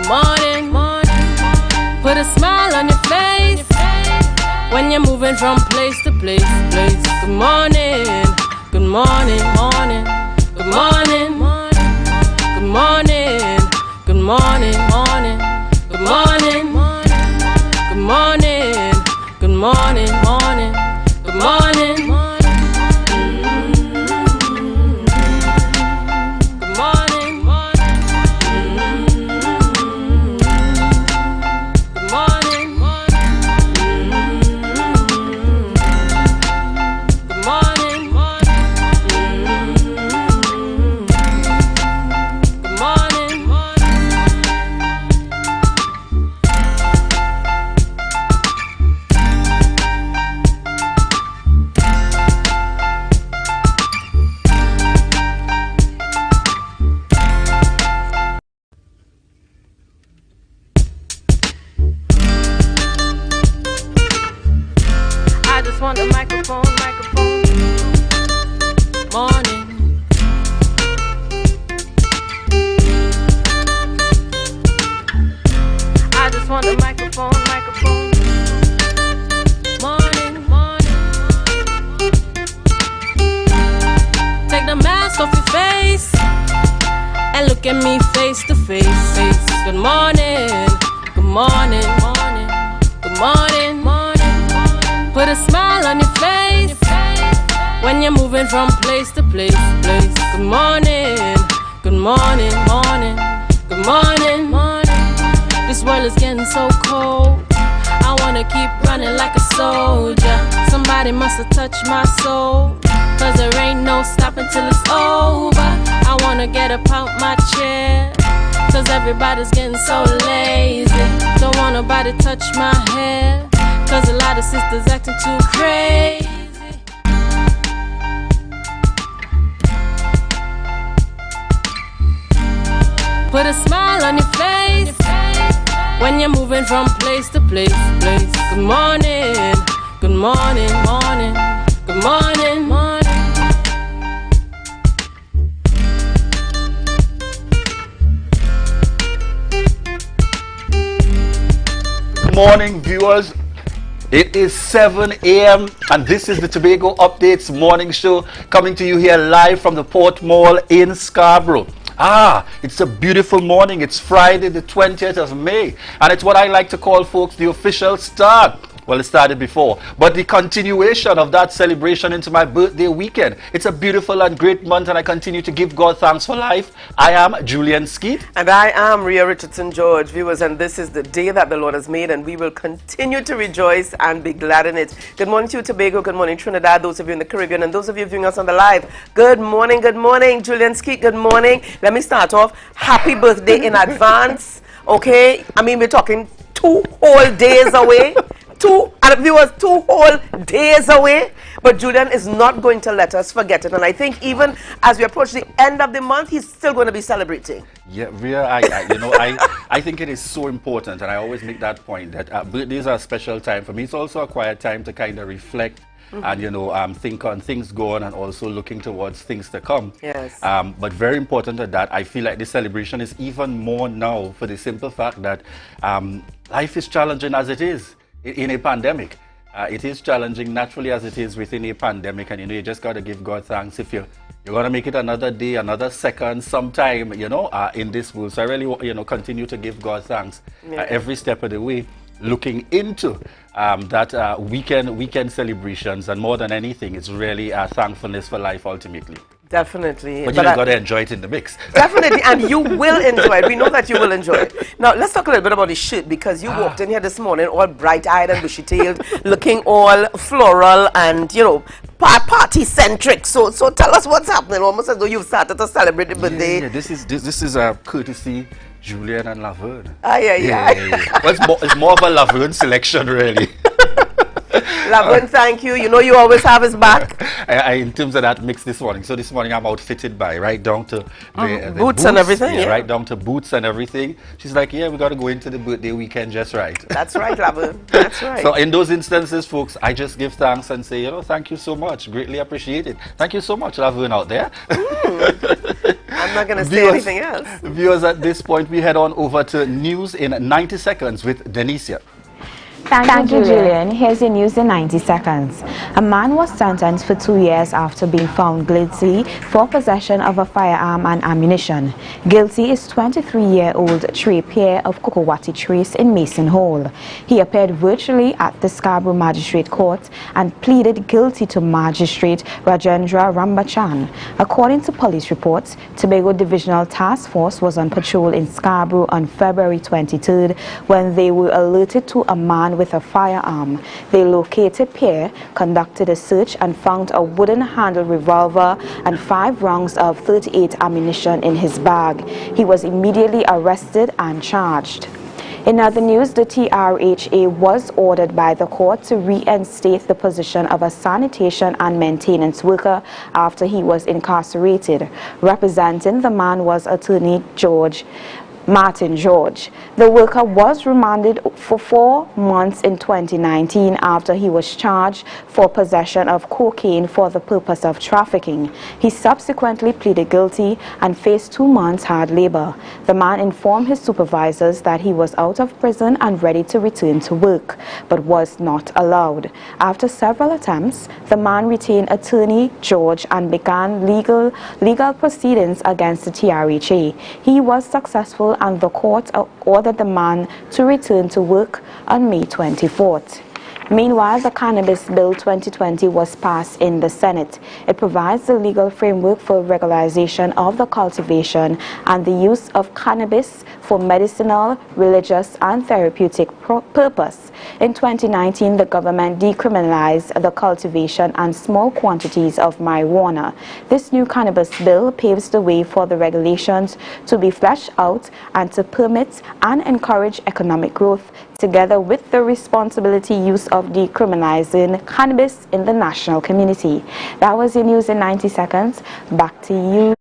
morning, put a smile on your face when you're moving from place to place. Good morning, good morning, morning, good morning, good morning, good morning, morning, good morning, good morning, good morning, morning, good morning. Want the microphone, morning. I just want the microphone, morning. Take the mask off your face and look at me face to face. Good morning, good morning, good morning. Put a smile on your face when you're moving from place to place. Good morning, good morning, good morning. This world is getting so cold. I wanna keep running like a soldier. Somebody must have touched my soul, cause there ain't no stopping till it's over. I wanna get up out my chair, cause everybody's getting so lazy. Don't want nobody touch my hair, cause a lot of sisters acting too crazy. Put a smile on your face when you're moving from place to place. Good morning, good morning, good morning, Good morning, viewers. It is 7 a.m. and this is the Tobago Updates morning show coming to you here live from the Port Mall in Scarborough. It's a beautiful morning. It's Friday the 20th of May and it's what I like to call, folks, the official start. Well, it started before, but the continuation of that celebration into my birthday weekend. It's a beautiful and great month and I continue to give God thanks for life. I am Julian Skeet. And I am Rhea Richardson George, viewers, and this is the day that the Lord has made and we will continue to rejoice and be glad in it. Good morning to you, Tobago. Good morning, Trinidad, those of you in the Caribbean, and those of you viewing us on the live. Good morning, Julian Skeet, good morning. Let me start off. Happy birthday in advance, okay? I mean, we're talking 2 whole days away. 2 whole days away, but Julian is not going to let us forget it, and I think even as we approach the end of the month, he's still going to be celebrating. Yeah, Rhea, I think it is so important, and I always make that point that birthdays are a special time for me. It's also a quiet time to kind of reflect and think on things going and also looking towards things to come. Yes. But very important at that, I feel like this celebration is even more now for the simple fact that life is challenging as it is in a pandemic. It is challenging naturally as it is within a pandemic, and you just got to give God thanks if you're going to make it another day, another second, sometime, in this world. So I really, continue to give God thanks every step of the way, looking into that weekend celebrations, and more than anything, it's really thankfulness for life ultimately. Definitely. But you've got to enjoy it in the mix. Definitely, and you will enjoy it. We know that you will enjoy it. Now, let's talk a little bit about the shirt, because you walked in here this morning all bright-eyed and bushy-tailed, looking all floral and, party-centric. So tell us what's happening, almost as though you've started to celebrate the birthday. Yeah, this is a courtesy Julian and Laverne. Well, it's more of a Laverne selection, really. Laverne, thank you. You always have his back. In terms of that mix this morning. So this morning I'm outfitted by right down to the boots and everything. Yeah, right down to boots and everything. She's like, yeah, we got to go into the birthday weekend just right. That's right, Laverne. That's right. So in those instances, folks, I just give thanks and say, thank you so much. Greatly appreciate it. Thank you so much, Laverne out there. And I'm not going to say anything else. Viewers, at this point, we head on over to news in 90 seconds with Denicia. Thank you, Julian. Here's your news in 90 seconds. A man was sentenced for 2 years after being found guilty for possession of a firearm and ammunition. Guilty is 23-year-old Trey Pierre of Kokowati Trace in Mason Hall. He appeared virtually at the Scarborough Magistrate Court and pleaded guilty to Magistrate Rajendra Rambachan. According to police reports, Tobago Divisional Task Force was on patrol in Scarborough on February 23rd when they were alerted to a man with a firearm. They located Pierre, conducted a search and found a wooden-handled revolver and 5 rounds of .38 ammunition in his bag. He was immediately arrested and charged. In other news, the TRHA was ordered by the court to reinstate the position of a sanitation and maintenance worker after he was incarcerated. Representing the man was attorney Martin George. The worker was remanded for 4 months in 2019 after he was charged for possession of cocaine for the purpose of trafficking. He subsequently pleaded guilty and faced 2 months hard labor. The man informed his supervisors that he was out of prison and ready to return to work, but was not allowed. After several attempts, the man retained attorney George and began legal proceedings against the TRHA. He was successful and the court ordered the man to return to work on May 24th. Meanwhile, the Cannabis Bill 2020 was passed in the Senate. It provides the legal framework for regularization of the cultivation and the use of cannabis for medicinal, religious, and therapeutic purpose. In 2019, the government decriminalized the cultivation and small quantities of marijuana. This new cannabis bill paves the way for the regulations to be fleshed out and to permit and encourage economic growth, together with the responsibility use of decriminalizing cannabis in the national community. That was your news in 90 seconds. Back to you.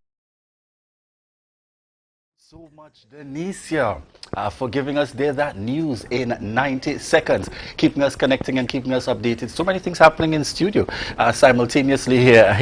So much, Denicia, for giving us that news in 90 seconds, keeping us connecting and keeping us updated. So many things happening in studio simultaneously here.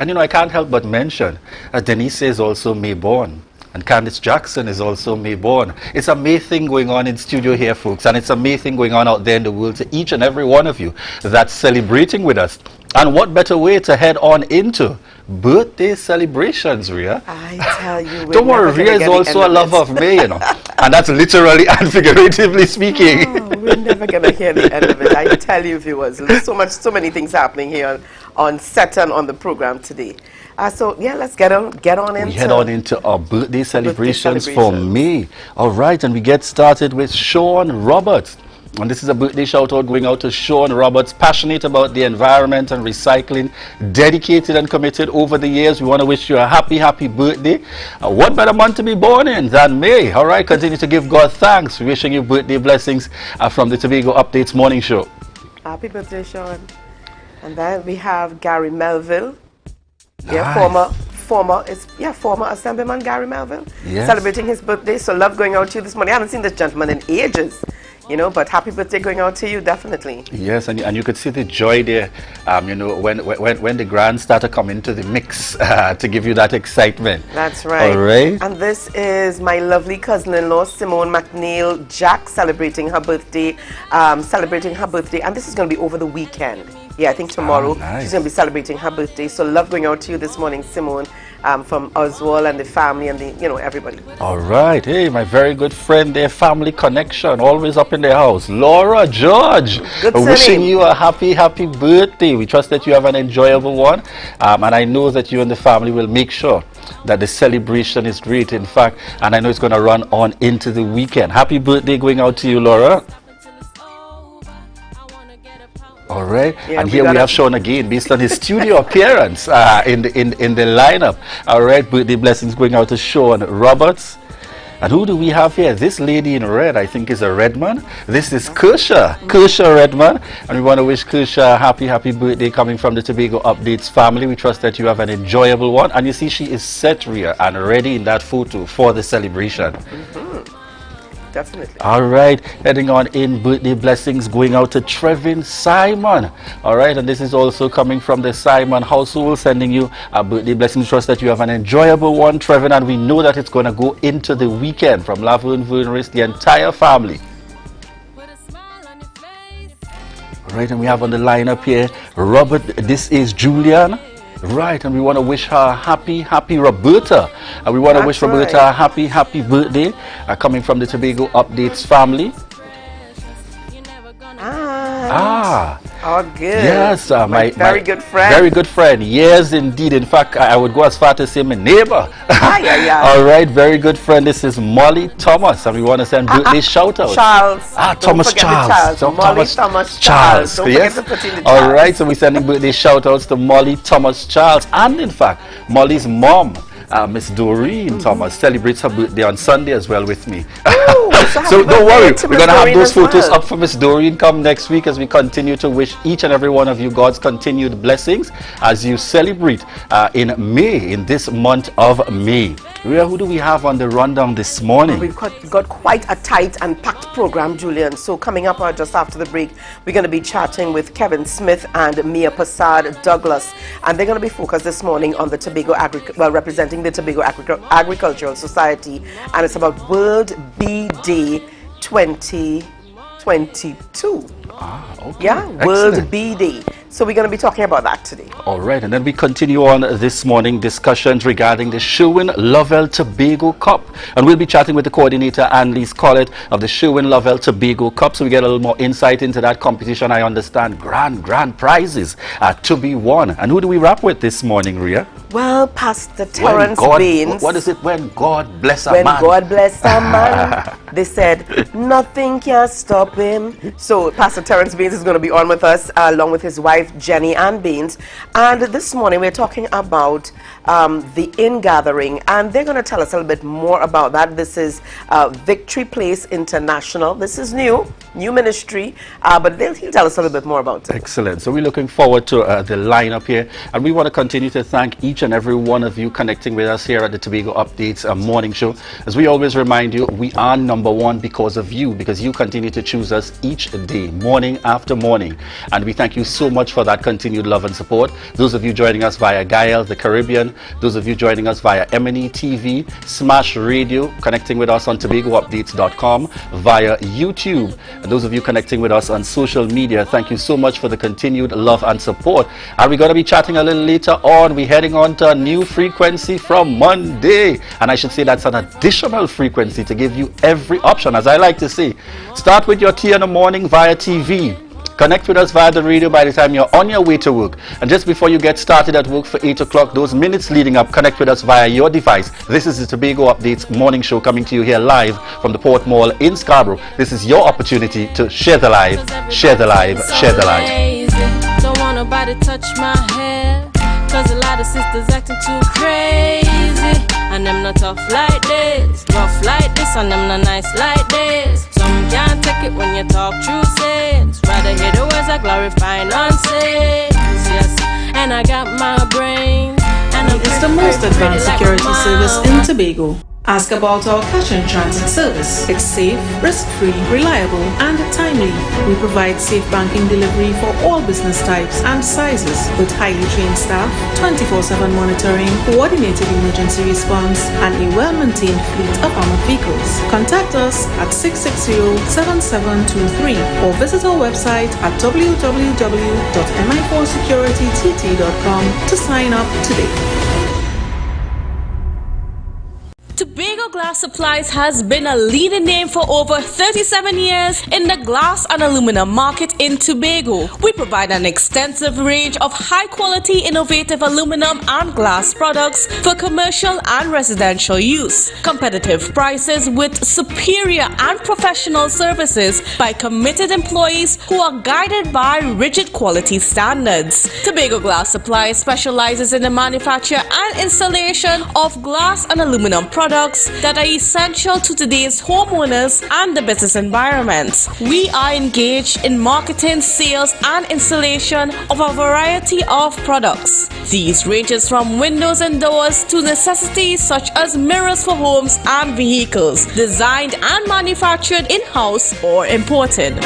And you know, I can't help but mention Denicia is also May-born. And Candice Jackson is also May-born. It's a May thing going on in studio here, folks. And it's a May thing going on out there in the world to each and every one of you that's celebrating with us. And what better way to head on into birthday celebrations, Ria? I tell you, don't worry, Ria is also a lover of May, you know. And that's literally and figuratively speaking. Oh, we're never going to hear the end of it. I tell you, viewers, there's so many things happening here on set and on the program today. So yeah, let's get on into. We head on into our birthday celebrations for May. All right, and we get started with Sean Roberts. And this is a birthday shout out going out to Sean Roberts, passionate about the environment and recycling, dedicated and committed over the years. We want to wish you a happy birthday. What better month to be born in than May? All right, continue to give God thanks. Wishing you birthday blessings from the Tobago Updates morning show. Happy birthday, Sean. And then we have Gary Melville. Nice. Yeah, former Assemblyman Gary Melville, yes, celebrating his birthday. So love going out to you this morning. I haven't seen this gentleman in ages, you know, but happy birthday going out to you, definitely. Yes, and you could see the joy there, you know, when the grand started coming to the mix to give you that excitement. That's right. All right. And this is my lovely cousin-in-law, Simone McNeil Jack, celebrating her birthday. And this is going to be over the weekend. Yeah, I think tomorrow she's going to be celebrating her birthday. So love going out to you this morning, Simone, from Oswald and the family and everybody. All right. Hey, my very good friend there, family connection, always up in the house. Laura George, wishing you a happy birthday. We trust that you have an enjoyable one. And I know that you and the family will make sure that the celebration is great, in fact. And I know it's going to run on into the weekend. Happy birthday going out to you, Laura. All right, yeah, and here we have Sean again based on his studio appearance in the lineup. All right, birthday blessings going out to Sean Roberts. And who do we have here? This lady in red, I think, is a Redman. This is Kersha Redman, and we want to wish Kersha a happy birthday coming from the Tobago Updates family. We trust that you have an enjoyable one. And you see, she is set, Ria, and ready in that photo for the celebration. definitely. All right, heading on in, birthday blessings going out to Trevin Simon. All right, and this is also coming from the Simon household, sending you a birthday blessing. Trust that you have an enjoyable one, Trevin, and we know that it's going to go into the weekend from Laverne Vernris, the entire family. All right, and we have on the line up here, Robert, this is Julian. Right, and we want to wish her a happy Roberta. And we want to wish Roberta a happy birthday, coming from the Tobago Updates family. Oh, good. Yes, my very good friend. Very good friend. Yes, indeed. In fact, I would go as far to say my neighbor. All right, very good friend. This is Molly Thomas, and we want to send birthday shout out. Charles. Thomas Charles. Molly Thomas Charles. Don't yes. forget to put in the Charles. All right, so we're sending birthday shout outs to Molly Thomas Charles, and in fact, Molly's mom, Miss Doreen Thomas, celebrates her birthday on Sunday as well with me. So don't worry, we're going to have those photos up for Miss Doreen come next week as we continue to wish each and every one of you God's continued blessings as you celebrate in May, in this month of May. Rhea, who do we have on the rundown this morning? We've got quite a tight and packed program, Julian. So coming up just after the break, we're going to be chatting with Kevin Smith and Mia Passad Douglas. And they're going to be focused this morning on the Tobago representing the Tobago Agricultural Society. And it's about World Bee Day 2022. Okay. Yeah, excellent. World Bee Day. So we're going to be talking about that today. All right, and then we continue on this morning discussions regarding the Sherwin-Lovell Tobago Cup. And we'll be chatting with the coordinator, Annalise Collett, of the Sherwin-Lovell Tobago Cup. So we get a little more insight into that competition. I understand grand prizes to be won. And who do we wrap with this morning, Rhea? Well, Pastor Terence Baines. What is it? When God bless a man. When God bless a man, they said, nothing can stop him. So Pastor Terence Baines is going to be on with us, along with his wife, Jenny Ann Baines. And this morning we're talking about the in-gathering. And they're going to tell us a little bit more about that. This is Victory Place International. This is new ministry. But he'll tell us a little bit more about it. Excellent. So we're looking forward to the lineup here. And we want to continue to thank each and every one of you connecting with us here at the Tobago Updates morning show. As we always remind you, we are number one because of you, because you continue to choose us each day, morning after morning. And we thank you so much for that continued love and support. Those of you joining us via Gael, the Caribbean, those of you joining us via M&E TV, Smash Radio, connecting with us on TobagoUpdates.com, via YouTube, and those of you connecting with us on social media, thank you so much for the continued love and support. And we're going to be chatting a little later on. We're heading on to a new frequency from Monday, and I should say that's an additional frequency to give you every option, as I like to say. Start with your tea in the morning via TV. Connect with us via the radio by the time you're on your way to work. And just before you get started at work for 8 o'clock, those minutes leading up, connect with us via your device. This is the Tobago Updates morning show coming to you here live from the Port Mall in Scarborough. This is your opportunity to share the live, share the live, share the live. Don't want nobody touch my hair, cause a lot of sisters acting too crazy. And them not tough like this, rough like this, and them not nice like this. Some can't take it when you talk true sense. Rather hear the words I glorify nonsense. Yes, and I got my brain, and it's the most advanced security service in Tobago. Ask about our cash and transit service. It's safe, risk-free, reliable, and timely. We provide safe banking delivery for all business types and sizes with highly trained staff, 24/7 monitoring, coordinated emergency response, and a well-maintained fleet of armored vehicles. Contact us at 660-7723 or visit our website at www.mi4securitytt.com to sign up today. Tobago Glass Supplies has been a leading name for over 37 years in the glass and aluminum market in Tobago. We provide an extensive range of high-quality, innovative aluminum and glass products for commercial and residential use. Competitive prices with superior and professional services by committed employees who are guided by rigid quality standards. Tobago Glass Supplies specializes in the manufacture and installation of glass and aluminum products that are essential to today's homeowners and the business environment. We are engaged in marketing, sales, and installation of a variety of products. These ranges from windows and doors to necessities such as mirrors for homes and vehicles, designed and manufactured in-house or imported.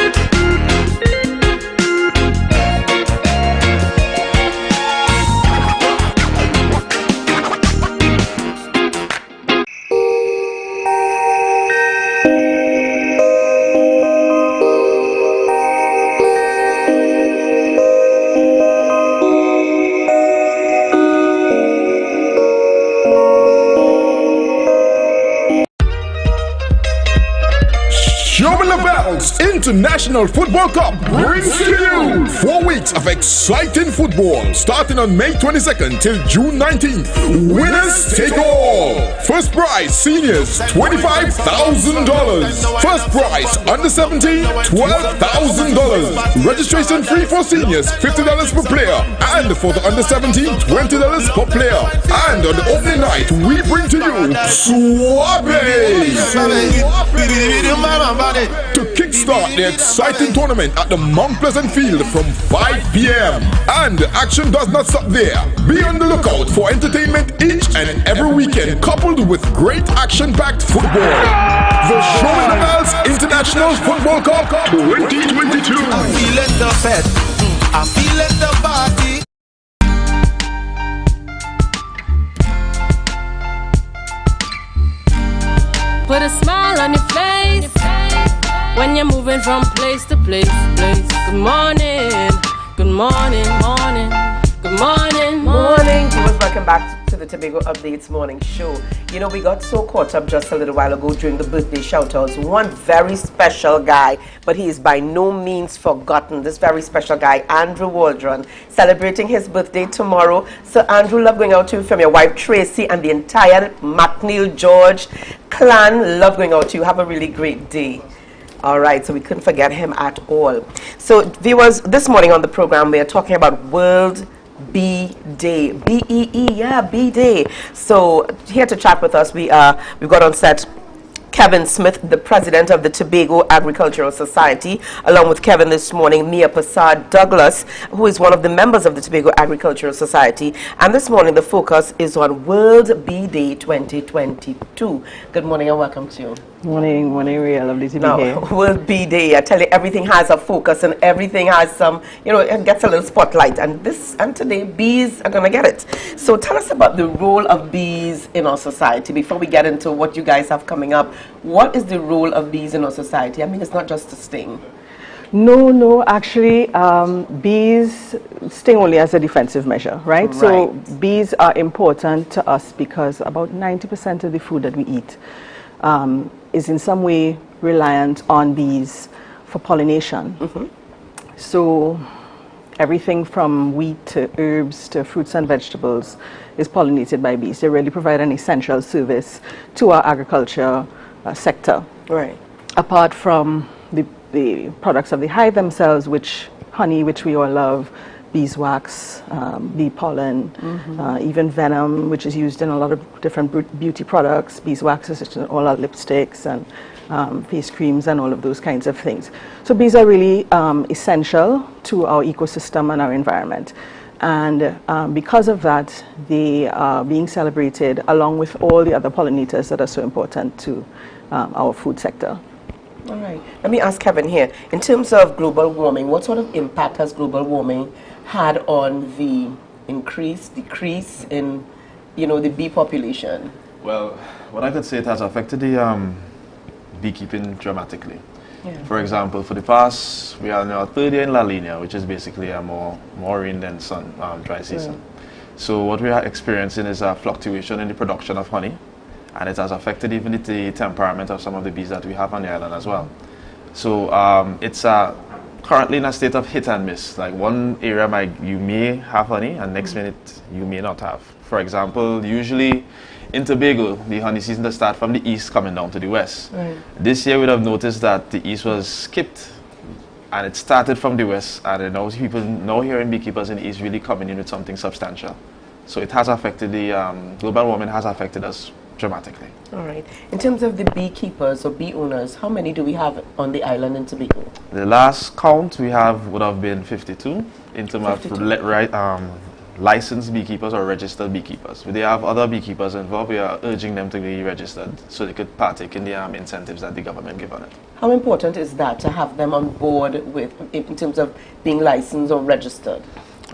International Football Cup brings to you 4 weeks of exciting football starting on May 22nd till June 19th. Winners take all. First prize seniors $25,000. First prize under 17 $12,000. Registration free for seniors $50 per player, and for the under 17 $20 per player. And on the opening night we bring to you Suave to kickstart the exciting tournament at the Mount Pleasant Field from 5 p.m. And the action does not stop there. Be on the lookout for entertainment each and every weekend, coupled with great action-packed football. The Showing the Bells International Football Cup 2022. I'm feeling the fest. I'm feeling the party. Put a smile on your face when you're moving from place to place. Good morning, good morning, morning, good morning, Morning, viewers, welcome back to the Tobago Updates Morning Show. You know, we got so caught up just a little while ago during the birthday shout-outs. One very special guy, but he is by no means forgotten. This very special guy, Andrew Waldron, celebrating his birthday tomorrow. So Andrew, love going out to you from your wife Tracy and the entire McNeil George clan. Love going out to you. Have a really great day. All right, so we couldn't forget him at all. So viewers, this morning on the program, we are talking about World Bee Day. B-E-E, yeah, Bee Day. So here to chat with us, we've got on set Kevin Smith, the president of the Tobago Agricultural Society. Along with Kevin this morning, Mia Prasad Douglas, who is one of the members of the Tobago Agricultural Society. And this morning, the focus is on World Bee Day 2022. Good morning and welcome to you. Morning, real lovely to be here. World Bee Day, I tell you, everything has a focus and everything has some, you know, it gets a little spotlight. And today, bees are going to get it. So tell us about the role of bees in our society. Before we get into what you guys have coming up, what is the role of bees in our society? I mean, it's not just a sting. No, actually, bees sting only as a defensive measure, right? So bees are important to us because about 90% of the food that we eat is in some way reliant on bees for pollination. So everything from wheat to herbs to fruits and vegetables is pollinated by bees. They really provide an essential service to our agriculture sector. Right. Apart from the products of the hive themselves, which honey, which we all love, beeswax, bee pollen, even venom, which is used in a lot of different beauty products. Beeswax is in all our lipsticks and face creams and all of those kinds of things. So bees are really essential to our ecosystem and our environment. And because of that, they are being celebrated along with all the other pollinators that are so important to our food sector. All right. Let me ask Kevin here. In terms of global warming, what sort of impact has global warming had on the decrease in, you know, the bee population? Well, what I could say, it has affected the beekeeping dramatically. Yeah. For example, for the past, we are now third year in La Nina, which is basically a more rain than sun, dry season. Right. So what we are experiencing is a fluctuation in the production of honey, and it has affected even the temperament of some of the bees that we have on the island as well. So it's currently in a state of hit and miss. Like one area you may have honey and next minute you may not have. For example, usually in Tobago, the honey season does start from the east coming down to the west. Right. This year we'd have noticed that the east was skipped and it started from the west, and now people now hearing beekeepers in the east really coming in with something substantial. So it has affected global warming has affected us dramatically. All right. In terms of the beekeepers or bee owners, how many do we have on the island in Tobago? The last count would have been 52 in terms of licensed beekeepers or registered beekeepers. If they have other beekeepers involved, we are urging them to be registered so they could partake in the incentives that the government give on it. How important is that to have them on board in terms of being licensed or registered?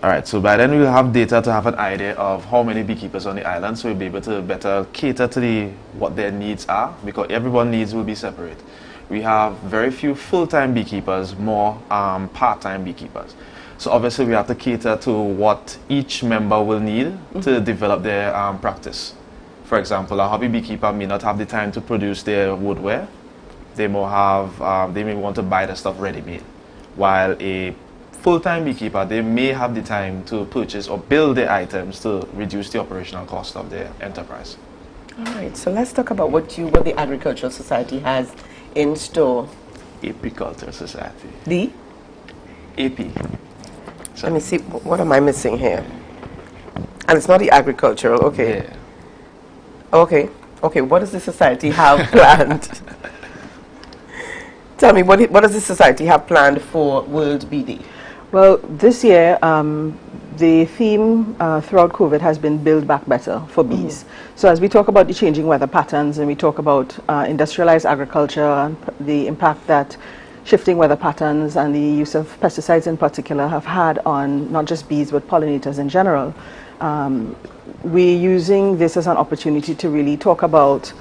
All right, so by then we'll have data to have an idea of how many beekeepers on the island, so we'll be able to better cater to what their needs are, because everyone's needs will be separate. We have very few full-time beekeepers, more part-time beekeepers. So obviously we have to cater to what each member will need to develop their practice. For example, a hobby beekeeper may not have the time to produce their woodware. They may want to buy the stuff ready-made. While a full-time beekeeper, they may have the time to purchase or build the items to reduce the operational cost of their enterprise. All right, so let's talk about what the Agricultural Society has in store. Apiculture Society. The? AP. Let me see, what am I missing here? And it's not the agricultural, okay. Yeah. Okay, what does the society have planned? Tell me, what does the society have planned for World Bee Day? Well, this year, the theme throughout COVID has been Build Back Better for bees. So as we talk about the changing weather patterns and we talk about industrialized agriculture and the impact that shifting weather patterns and the use of pesticides in particular have had on not just bees but pollinators in general, we're using this as an opportunity to really talk about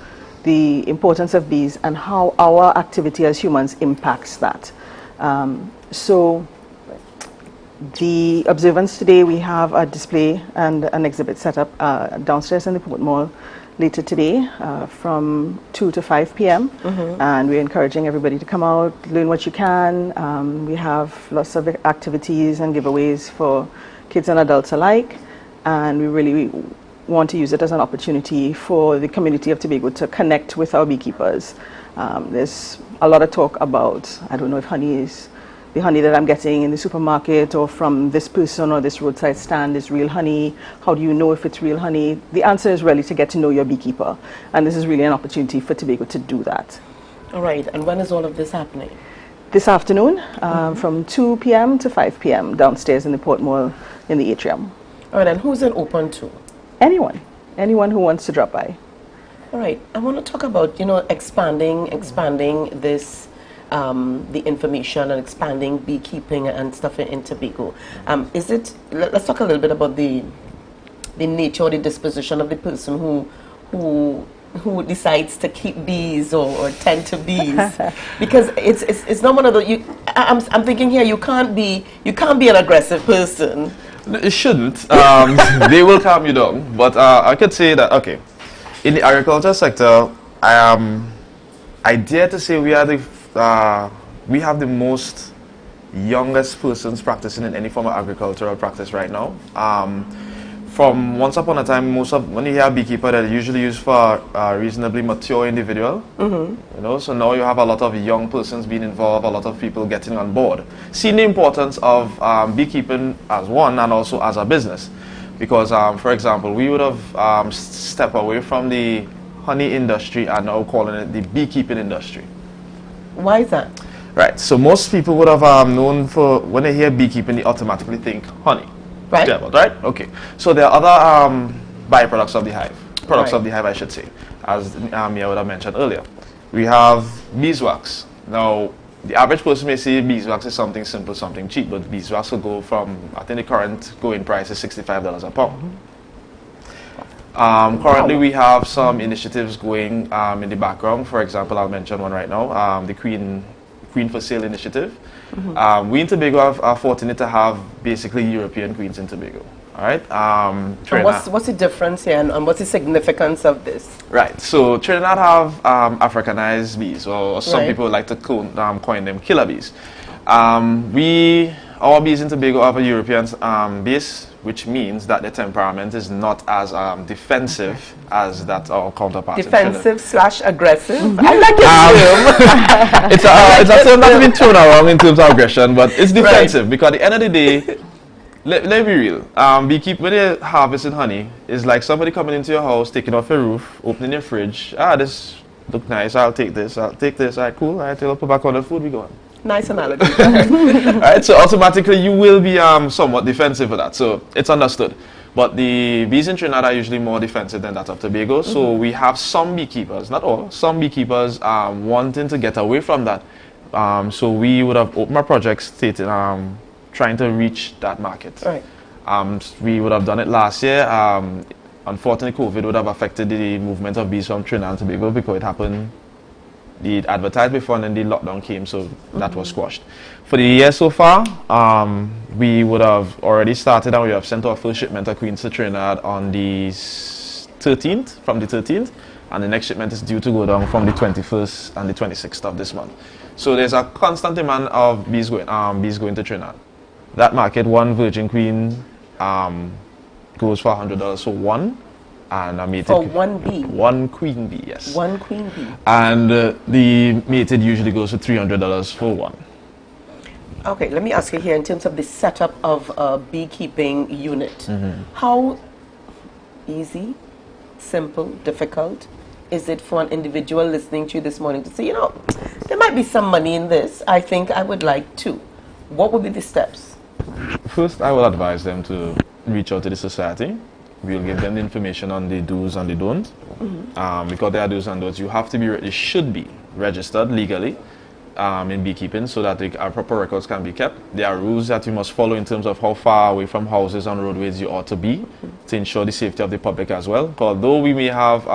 the importance of bees and how our activity as humans impacts that. So the observance today, we have a display and an exhibit set up downstairs in the Port Mall later today from 2 to 5 p.m. And we're encouraging everybody to come out, learn what you can. We have lots of activities and giveaways for kids and adults alike, and we really want to use it as an opportunity for the community of Tobago to connect with our beekeepers. There's a lot of talk about, I don't know if honey is the honey that I'm getting in the supermarket or from this person or this roadside stand is real honey. How do you know if it's real honey? The answer is really to get to know your beekeeper. And this is really an opportunity for Tobago to do that. All right, and when is all of this happening? This afternoon from 2 p.m. to 5 p.m. downstairs in the Port Mall in the atrium. All right, and who's it open to? Anyone who wants to drop by. All right, I want to talk about, expanding this the information and expanding beekeeping and stuff in Tobago. Let's talk a little bit about the nature or the disposition of the person who decides to keep bees or tend to bees, because it's not one of those. I'm thinking here, you can't be an aggressive person. It shouldn't. They will calm you down. But I could say that, okay, in the agriculture sector, I dare to say we have the most youngest persons practicing in any form of agricultural practice right now. From once upon a time, when you hear beekeeper, they're usually used for a reasonably mature individual. So now you have a lot of young persons being involved, a lot of people getting on board, seeing the importance of beekeeping as one and also as a business. Because, for example, we would have stepped away from the honey industry and now calling it the beekeeping industry. Why is that? Right, so most people would have known for, when they hear beekeeping, they automatically think honey. Right. Yeah, right? Okay. So there are other byproducts of the hive, products of the hive, I should say, as Mia would have mentioned earlier. We have beeswax. Now, the average person may say beeswax is something simple, something cheap, but beeswax will go from, I think the current going price is $65 a pound. Currently, we have some initiatives going in the background. For example, I'll mention one right now, the Queen for Sale initiative. We in Tobago are fortunate to have basically European queens in Tobago. All right. And what's the difference here, and what's the significance of this? Right. So Trinidad have Africanized bees, or some people like to coin them killer bees. Our bees in Tobago have a European base, which means that the temperament is not as defensive as that our counterpart. Defensive/aggressive. I like it. It's a term that's been thrown around in terms of aggression, but it's defensive because at the end of the day, Let me be real. When you're harvesting honey, it's like somebody coming into your house, taking off your roof, opening your fridge. This look nice. I'll take this. I'll take this. All right, cool. All right, I'll put back on the food. We go on. Nice analogy. All right, so automatically you will be somewhat defensive for that. So it's understood. But the bees in Trinidad are usually more defensive than that of Tobago. So we have some beekeepers, not all, some beekeepers wanting to get away from that. So we would have opened our project stating, trying to reach that market. Right. We would have done it last year. Unfortunately, COVID would have affected the movement of bees from Trinidad and Tobago because it happened, they advertised before and then the lockdown came, so that was squashed. For the year so far, we would have already started and we have sent our first shipment of queens to Trinidad on the 13th, from the 13th, and the next shipment is due to go down from the 21st and the 26th of this month. So there's a constant demand of bees going to Trinidad. That market, one virgin queen goes for $100 for one, and a mated for one bee. One queen bee, yes. One queen bee. And the mated usually goes for $300 for one. Okay, let me ask you here in terms of the setup of a beekeeping unit. How easy, simple, difficult is it for an individual listening to you this morning to say, you know, there might be some money in this. I think I would like to. What would be the steps? First, I will advise them to reach out to the society. We'll give them the information on the do's and the don'ts. Because there are do's and don'ts, you have to be, you should be registered legally in beekeeping so that our proper records can be kept. There are rules that you must follow in terms of how far away from houses and roadways you ought to be to ensure the safety of the public as well. Although we may have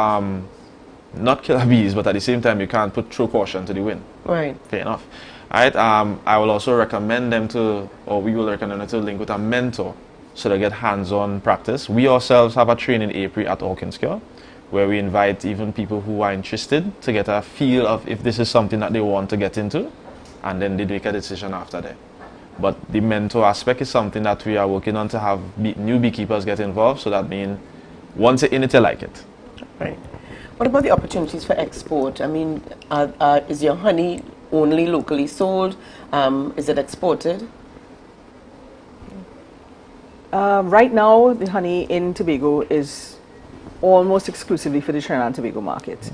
not killer bees, but at the same time you can't throw caution to the wind. Right. Fair enough. Alright, I will also recommend them to, or we will recommend them to link with a mentor so they get hands-on practice. We ourselves have a training in April at Hawkins Cure, where we invite even people who are interested to get a feel of if this is something that they want to get into, and then they make a decision after that. But the mentor aspect is something that we are working on to have new beekeepers get involved, so that means once you're in it, you like it. Right. What about the opportunities for export? I mean, is your honey only locally sold? Is it exported? Right now, the honey in Tobago is almost exclusively for the Trinidad and Tobago market.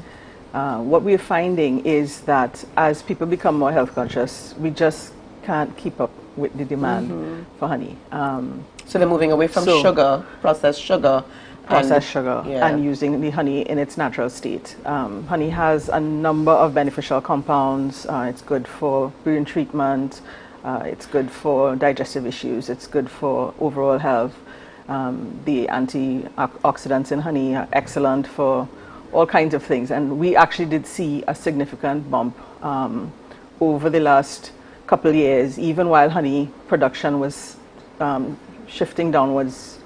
What we're finding is that as people become more health conscious, we just can't keep up with the demand for honey. So they're moving away from sugar, processed sugar, and using the honey in its natural state. Honey has a number of beneficial compounds. It's good for burn treatment. It's good for digestive issues. It's good for overall health. The antioxidants in honey are excellent for all kinds of things. And we actually did see a significant bump over the last couple of years, even while honey production was shifting downwards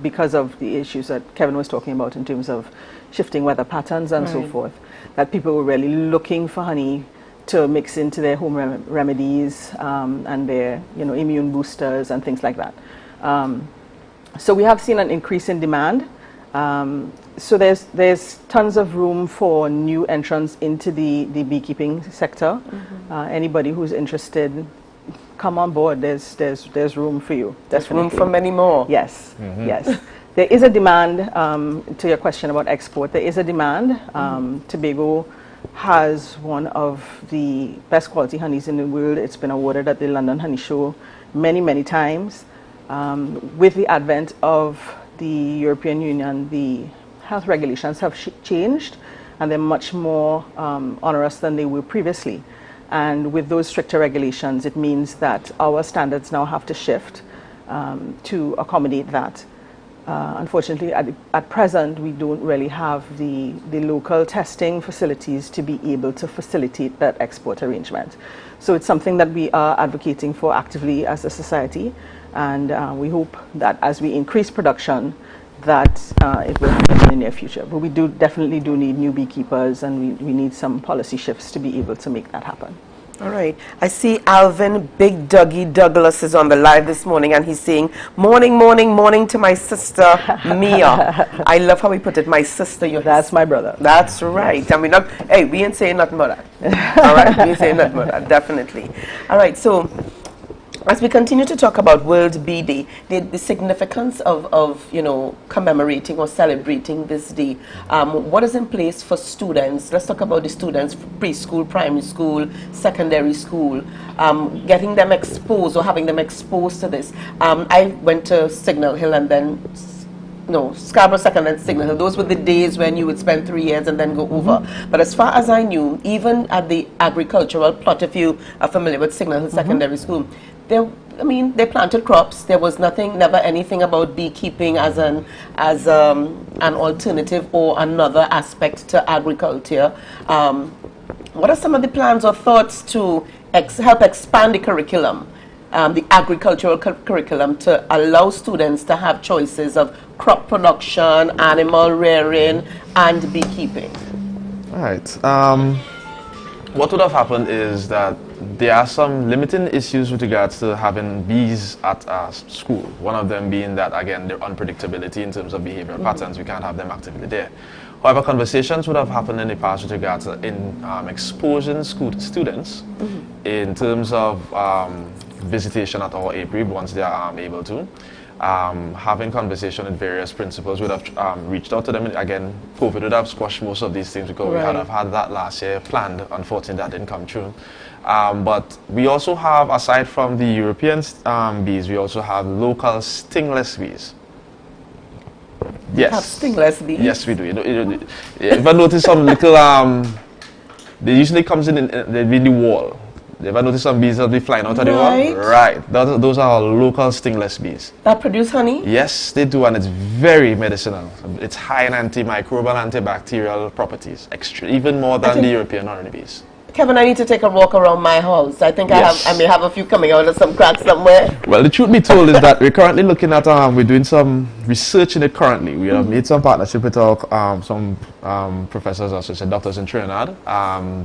because of the issues that Kevin was talking about in terms of shifting weather patterns and so forth, that people were really looking for honey to mix into their home remedies and their immune boosters and things like that. So we have seen an increase in demand. So there's tons of room for new entrants into the beekeeping sector. Anybody who's interested, come on board. There's room for you. There's room for many more. Yes, yes. There is a demand, to your question about export, there is a demand. Tobago has one of the best quality honeys in the world. It's been awarded at the London Honey Show many, many times. With the advent of the European Union, the health regulations have changed, and they're much more onerous than they were previously. And with those stricter regulations, it means that our standards now have to shift to accommodate that. Unfortunately, at present, we don't really have the local testing facilities to be able to facilitate that export arrangement. So it's something that we are advocating for actively as a society, and we hope that as we increase production, that it will happen in the near future. But we definitely do need new beekeepers, and we need some policy shifts to be able to make that happen. All right. I see Alvin Big Dougie Douglas is on the live this morning, and he's saying, morning, morning, morning to my sister, Mia. I love how he put it, my sister. That's my brother. That's right. Yes. And we ain't saying nothing about that. All right? We ain't saying nothing about that, definitely. All right. So As we continue to talk about World Bee Day, the significance of commemorating or celebrating this day, what is in place for students? Let's talk about the students, preschool, primary school, secondary school, getting them exposed or having them exposed to this. I went to Signal Hill and then Scarborough Second and Signal Hill. Those were the days when you would spend 3 years and then go over. But as far as I knew, even at the agricultural plot, if you are familiar with Signal Hill Secondary School, they planted crops. There was never anything about beekeeping as an alternative or another aspect to agriculture. What are some of the plans or thoughts to help expand the curriculum, the agricultural curriculum, to allow students to have choices of crop production, animal rearing, and beekeeping? All right. What would have happened is that there are some limiting issues with regards to having bees at school. One of them being that, again, their unpredictability in terms of behavioral patterns. We can't have them actively there. However, conversations would have happened in the past with regards to exposing students in terms of visitation at our apiary once they are able to. Having conversation with various principals, would have reached out to them. Again, COVID would have squashed most of these things because we had had that last year planned. Unfortunately, that didn't come true. But we also have, aside from the European bees, we also have local stingless bees. Yes. Have stingless bees? Yes, we do. If I notice some little, they usually comes in the wall. You ever notice some bees that be flying out of the wall? Right. Those are local stingless bees. That produce honey? Yes, they do, and it's very medicinal. It's high in antimicrobial, antibacterial properties, even more than the European honeybees. Kevin, I need to take a walk around my house. I think I may have a few coming out of some cracks somewhere. Well, the truth be told is that we're currently looking at, we're doing some research in it currently. We have made some partnership with some professors, associate doctors in Trinidad.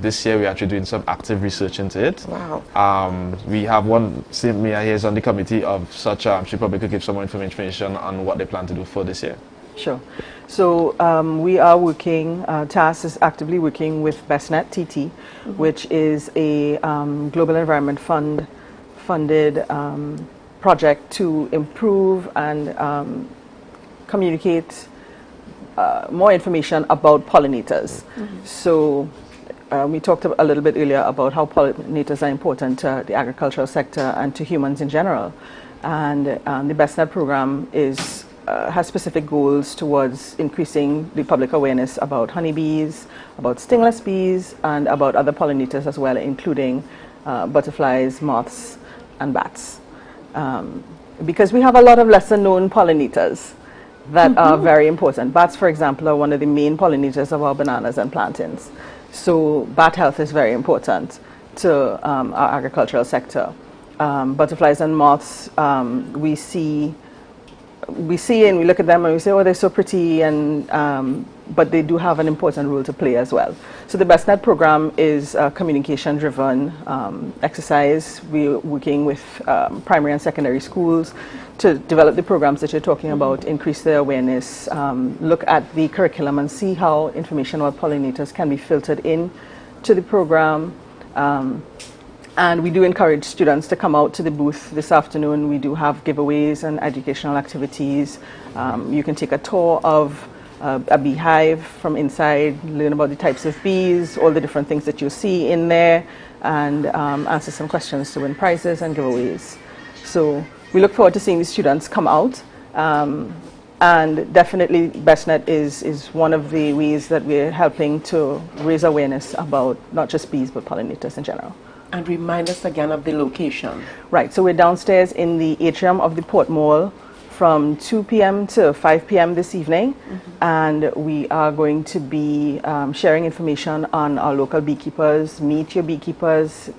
This year we're actually doing some active research into it. Wow. We have one, Mia here is on the committee of such, she probably could give some more information on what they plan to do for this year. Sure. So we are working, TAS is actively working with BestNet TT, which is a Global Environment Fund funded project to improve and communicate more information about pollinators. So we talked a little bit earlier about how pollinators are important to the agricultural sector and to humans in general. And the BestNet program has specific goals towards increasing the public awareness about honeybees, about stingless bees, and about other pollinators as well, including butterflies, moths, and bats. Because we have a lot of lesser known pollinators that are very important. Bats, for example, are one of the main pollinators of our bananas and plantains. So bat health is very important to our agricultural sector. Butterflies and moths, we see and we look at them and we say, oh, they're so pretty, and but they do have an important role to play as well. So the BestNet program is a communication-driven exercise. We're working with primary and secondary schools to develop the programs that you're talking about, increase their awareness, look at the curriculum and see how information about pollinators can be filtered in to the program. And we do encourage students to come out to the booth this afternoon. We do have giveaways and educational activities. You can take a tour of a beehive from inside, learn about the types of bees, all the different things that you see in there, and answer some questions to win prizes and giveaways. So we look forward to seeing the students come out. And definitely BestNet is one of the ways that we're helping to raise awareness about not just bees, but pollinators in general. And remind us again of the location. Right, so we're downstairs in the atrium of the Port Mall from 2 p.m. to 5 p.m. this evening. And we are going to be sharing information on our local beekeepers, meet your beekeepers,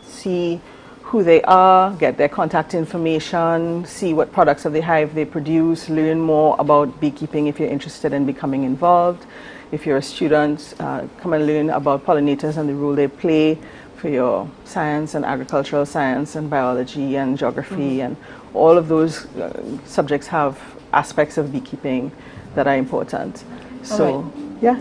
see who they are, get their contact information, see what products of the hive they produce, learn more about beekeeping if you're interested in becoming involved. If you're a student, come and learn about pollinators and the role they play for your science and agricultural science and biology and geography, and all of those subjects have aspects of beekeeping that are important. So, yeah.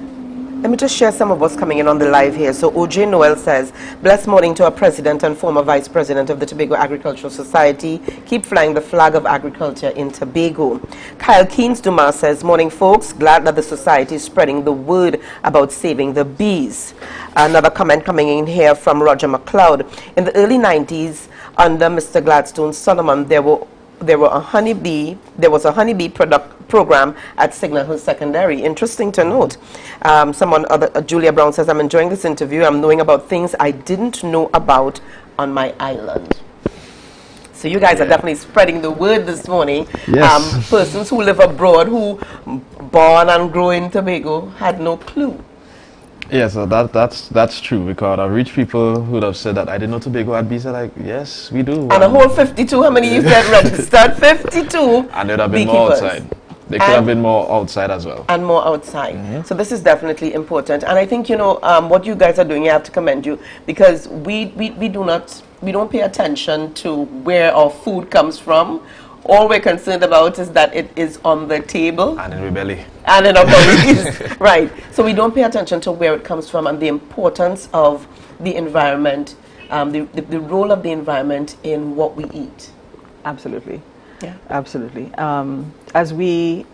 Let me just share some of what's coming in on the live here. So OJ Noel says, blessed morning to our president and former vice president of the Tobago Agricultural Society. Keep flying the flag of agriculture in Tobago. Kyle Keynes Dumas says, morning folks, glad that the society is spreading the word about saving the bees. Another comment coming in here from Roger McLeod. In the early 90s, under Mr. Gladstone Solomon, there was a honeybee program at Signal Hill Secondary. Interesting to note. Julia Brown says, I'm enjoying this interview. I'm knowing about things I didn't know about on my island. So you guys are definitely spreading the word this morning. Yes. Persons who live abroad, who born and grow in Tobago, had no clue. Yeah, so that's true, because I've reached people who would have said that I didn't know Tobago had bees. They're like, yes, we do. And a whole 52, how many you said registered? 52. And there'd have been more outside. They could have been more outside as well. And more outside. So this is definitely important. And I think, you know, what you guys are doing, I have to commend you, because we don't pay attention to where our food comes from. All we're concerned about is that it is on the table. And in our belly. And in our bellies. Right. So we don't pay attention to where it comes from and the importance of the environment, the role of the environment in what we eat. Absolutely. Yeah. Absolutely. As we,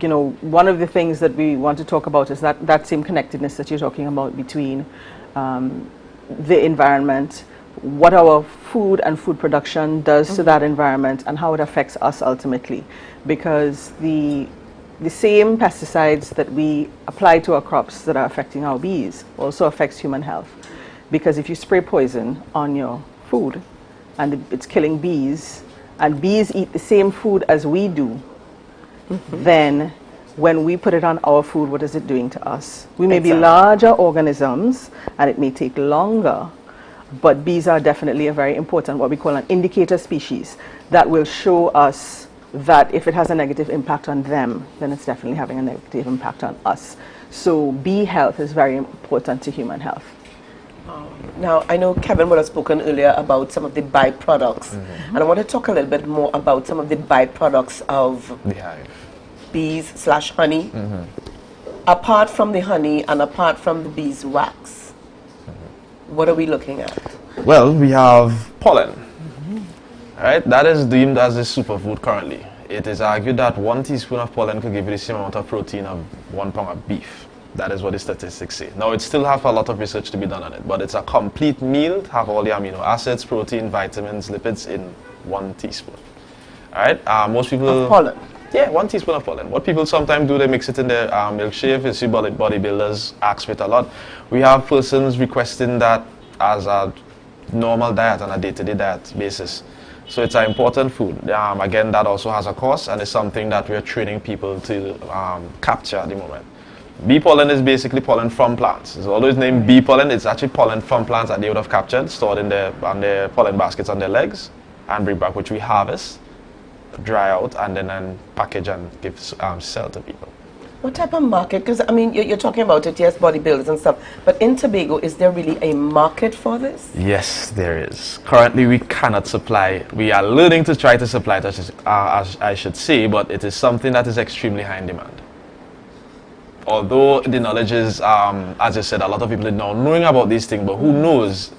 you know, one of the things that we want to talk about is that same connectedness that you're talking about between the environment, what our food and food production does to that environment, and how it affects us ultimately. Because the same pesticides that we apply to our crops that are affecting our bees also affects human health. Because if you spray poison on your food and it's killing bees, and bees eat the same food as we do, then when we put it on our food, what is it doing to us? We may be larger organisms and it may take longer, but bees are definitely a very important, what we call an indicator species, that will show us that if it has a negative impact on them, then it's definitely having a negative impact on us. So bee health is very important to human health. Now, I know Kevin would have spoken earlier about some of the byproducts, and I want to talk a little bit more about some of the byproducts of the hive. Bees/honey. Apart from the honey and apart from the beeswax, what are we looking at? Well, we have pollen. Right? That is deemed as a superfood currently. It is argued that 1 teaspoon of pollen could give you the same amount of protein of 1 pound of beef. That is what the statistics say. Now, it still has a lot of research to be done on it, but it's a complete meal to have all the amino acids, protein, vitamins, lipids in 1 teaspoon. All right? Most people... Of pollen? Yeah, 1 teaspoon of pollen. What people sometimes do, they mix it in their milkshake. You see bodybuilders ask for it a lot. We have persons requesting that as a normal diet, on a day-to-day diet basis. So it's an important food. Again, that also has a cost, and it's something that we are training people to capture at the moment. Bee pollen is basically pollen from plants. It's always named bee pollen. It's actually pollen from plants that they would have captured, stored in on their pollen baskets on their legs, and bring back, which we harvest, dry out, and then package and give sell to people. What type of market? Because, I mean, you're talking about it, yes, bodybuilders and stuff, but in Tobago, is there really a market for this? Yes, there is. Currently, we cannot supply. We are learning to try to supply it, as I should say, but it is something that is extremely high in demand. Although the knowledge is, as I said, a lot of people are now knowing about these things, but who knows?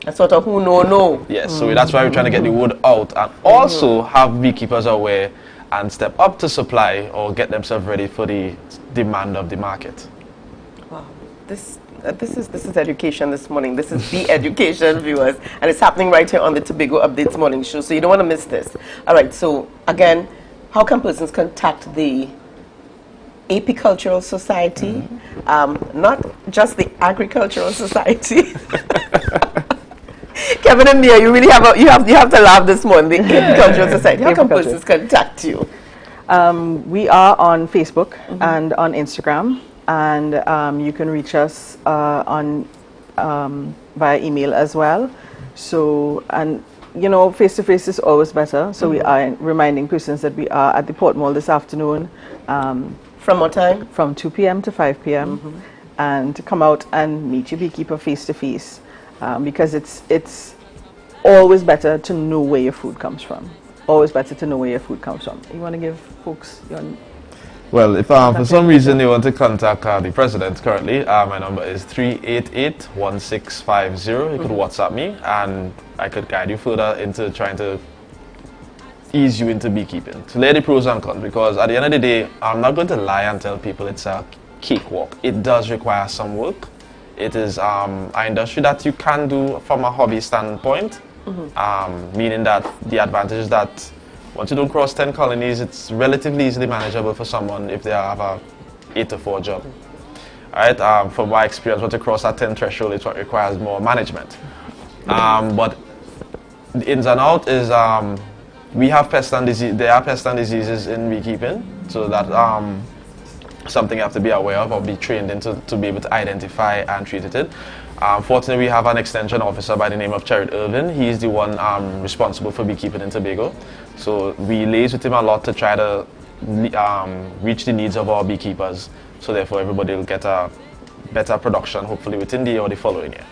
A sort of who know. Yes, so that's why we're trying to get the word out, and also have beekeepers aware and step up to supply or get themselves ready for the demand of the market. Wow, this is education this morning. This is bee education, viewers, and it's happening right here on the Tobago Updates Morning Show, so you don't want to miss this. All right, so again, how can persons contact the Apicultural Society, not just the Agricultural Society? Kevin and Mia, you really have to laugh this morning. The Apicultural Society. How can persons contact you? We are on Facebook and on Instagram, and you can reach us on via email as well. So, and you know, face to face is always better. So we are reminding persons that we are at the Port Mall this afternoon. From what time? From 2 p.m. to 5 p.m. And to come out and meet your beekeeper face to face, because it's always better to know where your food comes from. Always better to know where your food comes from. You want to give folks your... Well, if for some reason you want to contact the president currently, my number is 388-1650. You could WhatsApp me and I could guide you further into trying to ease you into beekeeping. To lay the pros and cons, because at the end of the day, I'm not going to lie and tell people it's a cakewalk. It does require some work. It is an industry that you can do from a hobby standpoint, meaning that the advantage is that once you don't cross 10 colonies, it's relatively easily manageable for someone if they have a 8 to 4 job. Alright, from my experience, once you cross that 10 threshold, it requires more management. But the ins and outs is we have pest and disease. There are pest and diseases in beekeeping, so that something you have to be aware of or be trained into to be able to identify and treat it. Fortunately, we have an extension officer by the name of Cheryl Irvin. He's the one responsible for beekeeping in Tobago. So we liaise with him a lot to try to reach the needs of our beekeepers. So therefore, everybody will get a better production, hopefully within the year or the following year.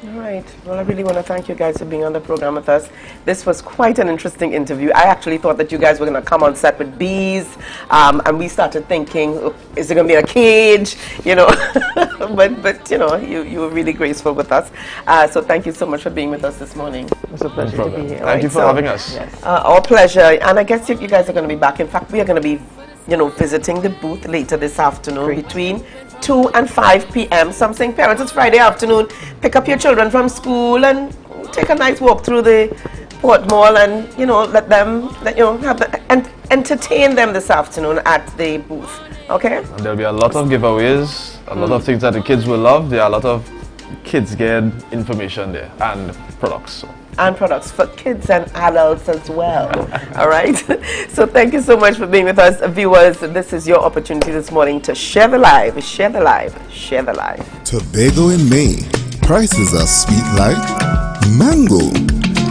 All right. Well, I really want to thank you guys for being on the program with us. This was quite an interesting interview. I actually thought that you guys were going to come on set with bees, and we started thinking, is it going to be a cage, you know? but you know, you were really graceful with us. So thank you so much for being with us this morning. It's a pleasure to be here. Thank you for having us. Yes. Our pleasure. And I guess you guys are going to be back. In fact, we are going to be, you know, visiting the booth later this afternoon between 2 and 5 p.m. So I'm saying, parents, it's Friday afternoon. Pick up your children from school and take a nice walk through the Port Mall, and you know, let them, and entertain them this afternoon at the booth. Okay. And there'll be a lot of giveaways, a lot of things that the kids will love. There are a lot of kids get information there and products. So. And products for kids and adults as well. All right. So thank you so much for being with us, viewers. This is your opportunity this morning to share the live, share the live, share the live. Tobago in May. Prices are sweet like mango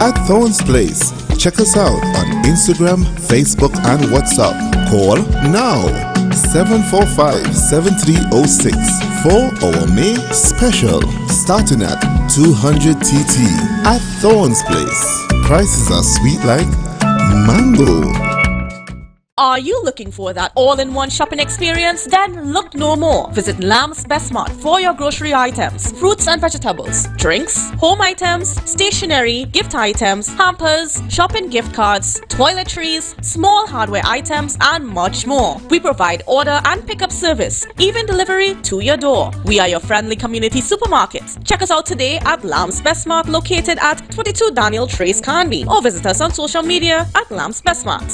at Thorns Place. Check us out on Instagram, Facebook, and WhatsApp. Call now 745-7306 for our May special, starting at 200 TT at Thorns Place. Prices are sweet like mango. Are you looking for that all-in-one shopping experience? Then look no more. Visit Lamb's Best Mart for your grocery items, fruits and vegetables, drinks, home items, stationery, gift items, hampers, shopping gift cards, toiletries, small hardware items, and much more. We provide order and pickup service, even delivery to your door. We are your friendly community supermarket. Check us out today at Lamb's Best Mart, located at 22 Daniel Trace, Canby, or visit us on social media at Lamb's Best Mart.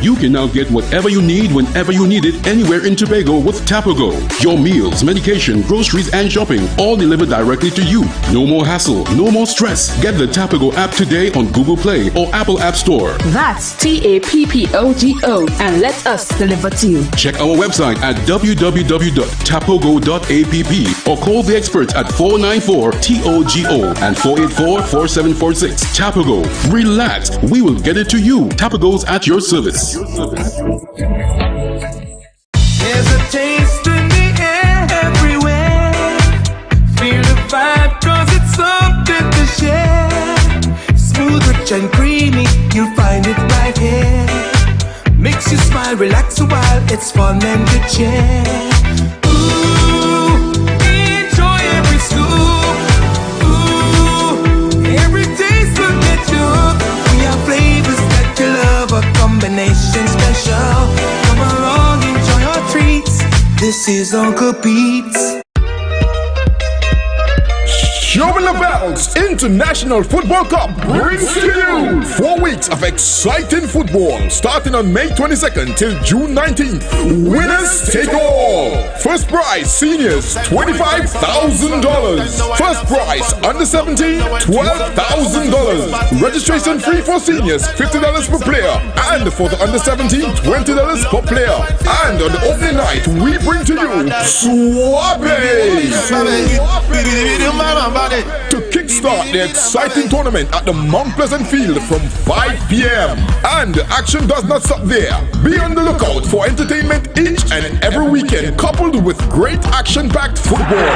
You can now get whatever you need whenever you need it anywhere in Tobago with Tobago. Your meals, medication, groceries, and shopping all delivered directly to you. No more hassle, no more stress. Get the Tobago app today on Google Play or Apple App Store. That's TAPPOGO, and let us deliver to you. Check our website at www.tapogo.app or call the experts at 494-TOGO and 484-4746. Tobago. Relax. We will get it to you. Tobago's at your service. There's a taste in the air everywhere. Feel the vibe, cause it's something to share. Smooth, rich and creamy, you'll find it right here. Makes you smile, relax a while, it's fun and good cheer. Ooh, enjoy every scoop. Ooh, every taste will get you hooked. We have flavors that you love, a combination special. Come along, enjoy your treats. This is Uncle Pete's. Showing the Bells International Football Cup brings to you 4 weeks of exciting football starting on May 22nd till June 19th. Winners take all. First prize seniors $25,000. First prize under 17 $12,000. Registration free for seniors $50 per player, and for the under 17 $20 per player. And on the opening night we bring to you Suave. To kickstart start the exciting tournament at the Mount Pleasant Field from 5 p.m. And action does not stop there. Be on the lookout for entertainment each and every weekend, coupled with great action-packed football.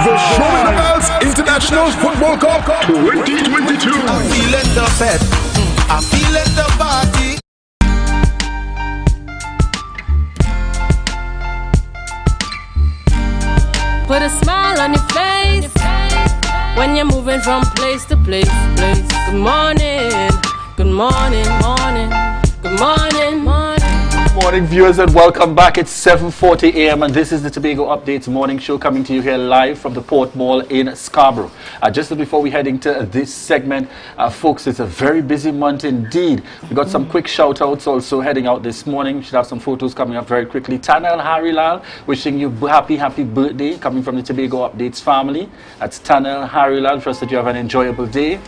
The Showing the Bells International Football Cup 2022. I feel it the fed, I feel it the party. Put a smile on your face when you're moving from place to place. Good morning, good morning, morning, good morning, morning. Good morning, viewers, and welcome back. It's 7:40 a.m. and this is the Tobago Updates morning show coming to you here live from the Port Mall in Scarborough. Just before we head into this segment, folks, it's a very busy month indeed. We got some quick shout-outs also heading out this morning. We should have some photos coming up very quickly. Tanel Harilal wishing you happy birthday, coming from the Tobago Updates family. That's Tanel Harilal. Trust that you have an enjoyable day.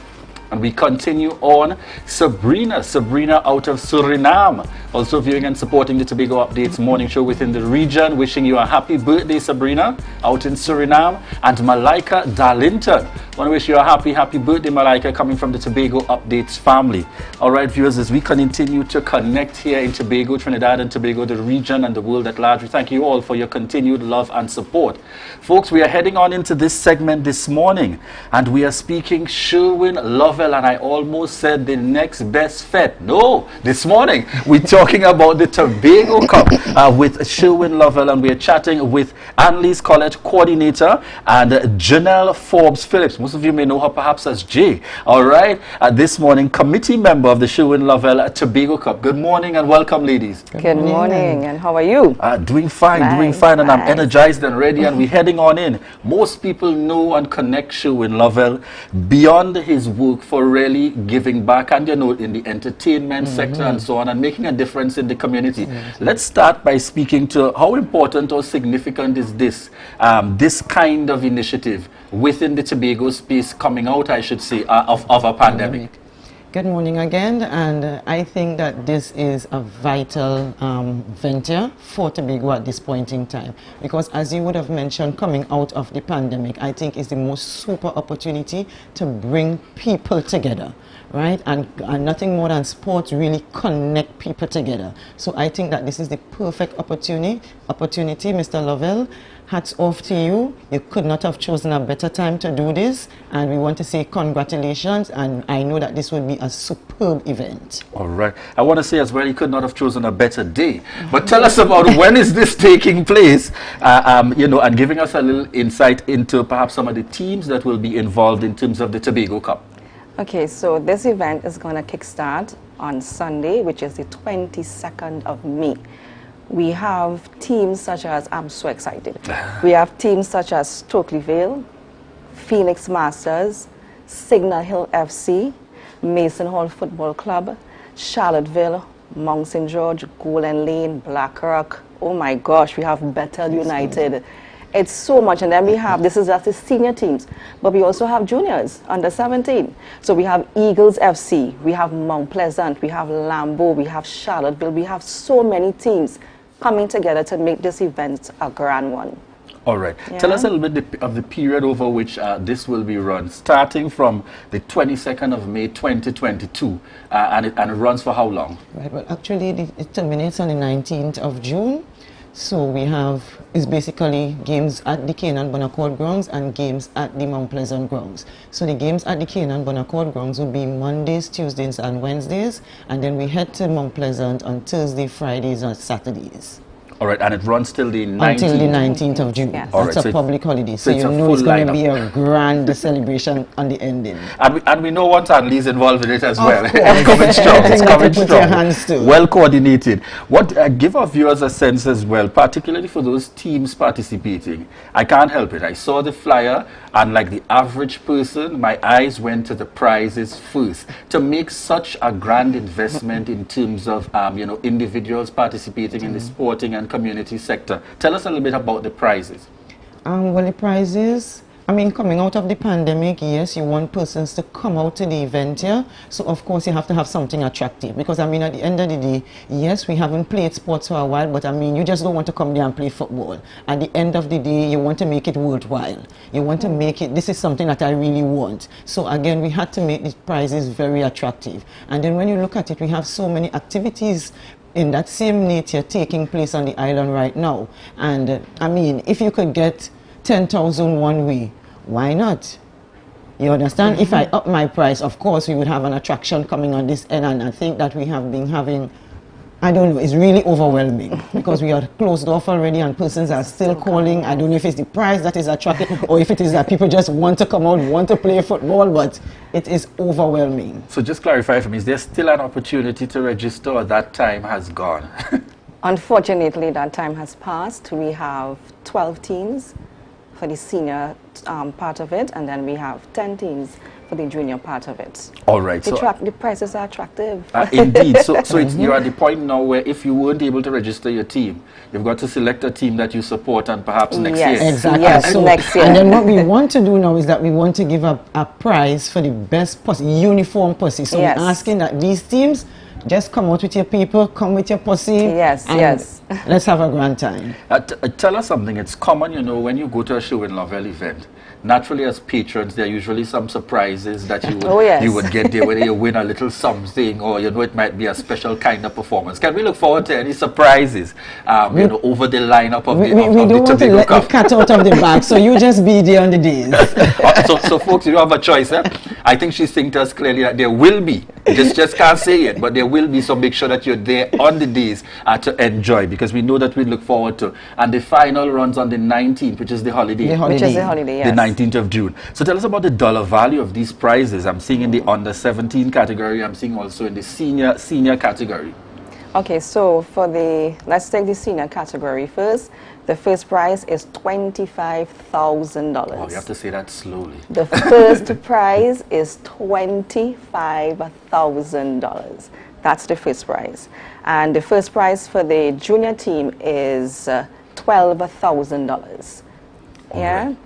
And we continue on. Sabrina out of Suriname, also viewing and supporting the Tobago Updates morning show within the region. Wishing you a happy birthday, Sabrina, out in Suriname. And Malaika Darlington, want to wish you a happy birthday, Malaika, coming from the Tobago Updates family. All right, viewers, as we continue to connect here in Tobago, Trinidad and Tobago, the region and the world at large, we thank you all for your continued love and support. Folks, we are heading on into this segment this morning, and we are speaking Sherwin Lovell, and I almost said the next best fet. No, this morning we're talking about the Tobago Cup with Sherwin Lovell, and we're chatting with Annalise College coordinator and Janelle Forbes Phillips. Most of you may know her perhaps as Jay. All right, this morning, committee member of the Sherwin Lovell Tobago Cup. Good morning and welcome, ladies. Good morning, and how are you? Doing fine, and I'm energized and ready, and we're heading on in. Most people know and connect Sherwin Lovell beyond his work for really giving back and, you know, in the entertainment sector and so on, and making a difference in the community. Let's start by speaking to how important or significant is this this kind of initiative within the Tobago space coming out, I should say, of a pandemic. Good morning again, and I think that this is a vital venture for Tobago at this point in time, because as you would have mentioned, coming out of the pandemic, I think is the most super opportunity to bring people together, right? And nothing more than sports really connect people together. So I think that this is the perfect opportunity, Mr. Lovell. Hats off to you. You could not have chosen a better time to do this, and we want to say congratulations, and I know that this will be a superb event. All right. I want to say as well, you could not have chosen a better day. But tell us about when is this taking place, you know, and giving us a little insight into perhaps some of the teams that will be involved in terms of the Tobago Cup. Okay, so this event is going to kickstart on Sunday, which is the 22nd of May. We have teams such as, I'm so excited, we have teams such as Stokelyville, Phoenix Masters, Signal Hill FC, Mason Hall Football Club, Charlottesville, Mount St. George, Golden Lane, Blackrock. Oh my gosh, we have Bethel United. It's so much, and then we have, this is just the senior teams, but we also have juniors, under 17. So we have Eagles FC, we have Mount Pleasant, we have Lambeau, we have Charlottesville, we have so many teams coming together to make this event a grand one. All right. Yeah. Tell us a little bit of the period over which this will be run, starting from the 22nd of May 2022, and it runs for how long? Right, well, actually, it terminates on the 19th of June. So we have, it's basically games at the Canaan Bonaccord grounds and games at the Mount Pleasant grounds. So the games at the Canaan Bonaccord grounds will be Mondays, Tuesdays and Wednesdays, and then we head to Mount Pleasant on Thursday, Fridays and Saturdays. All right, and it runs till the 19th? Until the 19th of June. Yes. All That's right, a public holiday, so it's you know it's going to be a grand celebration on the ending. And we know what Annalise involved in it as well. It's coming strong. It's coming strong. Your hands to. Well coordinated. What give our viewers a sense as well, particularly for those teams participating. I can't help it. I saw the flyer, and like the average person, my eyes went to the prizes first. To make such a grand investment in terms of you know, individuals participating in the sporting and community sector. Tell us a little bit about the prizes. Well, the prizes I mean, coming out of the pandemic, yes, you want persons to come out to the event here. So, of course, you have to have something attractive. Because, I mean, at the end of the day, yes, we haven't played sports for a while, but, I mean, you just don't want to come there and play football. At the end of the day, you want to make it worthwhile. You want to make it, this is something that I really want. So, again, we had to make these prizes very attractive. And then when you look at it, we have so many activities in that same nature taking place on the island right now. And, I mean, if you could get 10,000 one way, why not? You understand? If I up my price, of course, we would have an attraction coming on this end, and I think that we have been having, I don't know, it's really overwhelming because we are closed off already and persons are still calling. I don't know if it's the price that is attractive or if it is that people just want to come out, want to play football, but it is overwhelming. So just clarify for me, is there still an opportunity to register or that time has gone? Unfortunately, that time has passed. We have 12 teams for the senior part of it, and then we have 10 teams for the junior part of it. All right. The prices are attractive. Indeed. So you're at the point now where if you weren't able to register your team, you've got to select a team that you support and perhaps next year. Exactly. Yes, so, next year. And then what we want to do now is that we want to give a prize for the best posse, uniform posse. So we're asking that these teams just come out with your people, come with your posse. Yes, and yes. Let's have a grand time. Tell us something. It's common, you know, when you go to a show in Lovell event, naturally as patrons, there are usually some surprises that you would, you would get there, whether you win a little something or, you know, it might be a special kind of performance. Can we look forward to any surprises, you know, over the lineup of the Tobago Cup? We don't want to let the cat out of the bag, so you just be there on the days. So folks, you don't have a choice. I think she's saying to us clearly that there will be, just can't say it, but there will be, so make sure that you're there on the days to enjoy, because we know that we look forward to. And the final runs on the 19th, which is the holiday. Which is the holiday, yes. The 19th of June. So tell us about the dollar value of these prizes. I'm seeing in the under 17 category, I'm seeing also in the senior category. Okay, so for let's take the senior category first. The first prize is $25,000. Oh, you have to say that slowly. The first prize is $25,000. That's the first prize. And the first prize for the junior team is $12,000. Yeah? Right.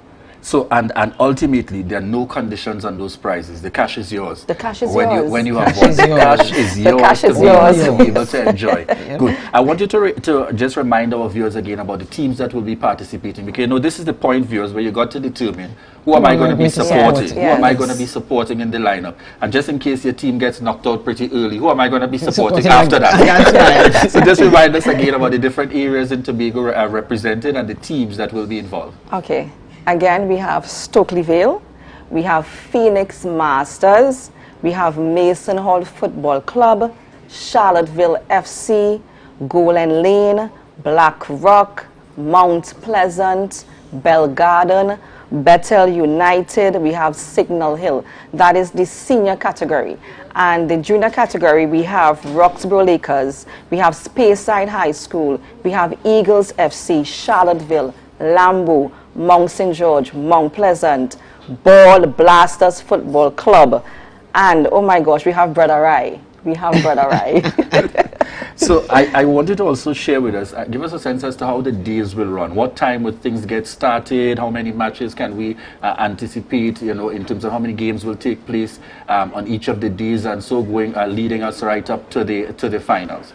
So, and ultimately, there are no conditions on those prizes. The cash is yours. The cash is yours. When you have won, the cash is yours. The cash is yours. To be able to enjoy. Good. I want you to just remind our viewers again about the teams that will be participating, because, you know, this is the point, viewers, where you got to determine who am I going to be supporting? Who am I going to be supporting in the lineup? And just in case your team gets knocked out pretty early, who am I going to be supporting after that? That's right. So just remind us again about the different areas in Tobago represented and the teams that will be involved. Okay. Again, we have Stokely Vale, we have Phoenix Masters, we have Mason Hall Football Club, Charlottesville FC, Golden Lane, Black Rock, Mount Pleasant, Bell Garden, Bethel United, we have Signal Hill. That is the senior category. And the junior category, we have Roxborough Lakers, we have Speyside High School, we have Eagles FC, Charlottesville, Lambeau, Mount St. George, Mount Pleasant, Ball Blasters Football Club, and oh my gosh, we have Brother Rye. We have Brother Rye. So I wanted to also share with us, give us a sense as to how the days will run. What time would things get started? How many matches can we anticipate, you know, in terms of how many games will take place on each of the days, and so going, leading us right up to the finals?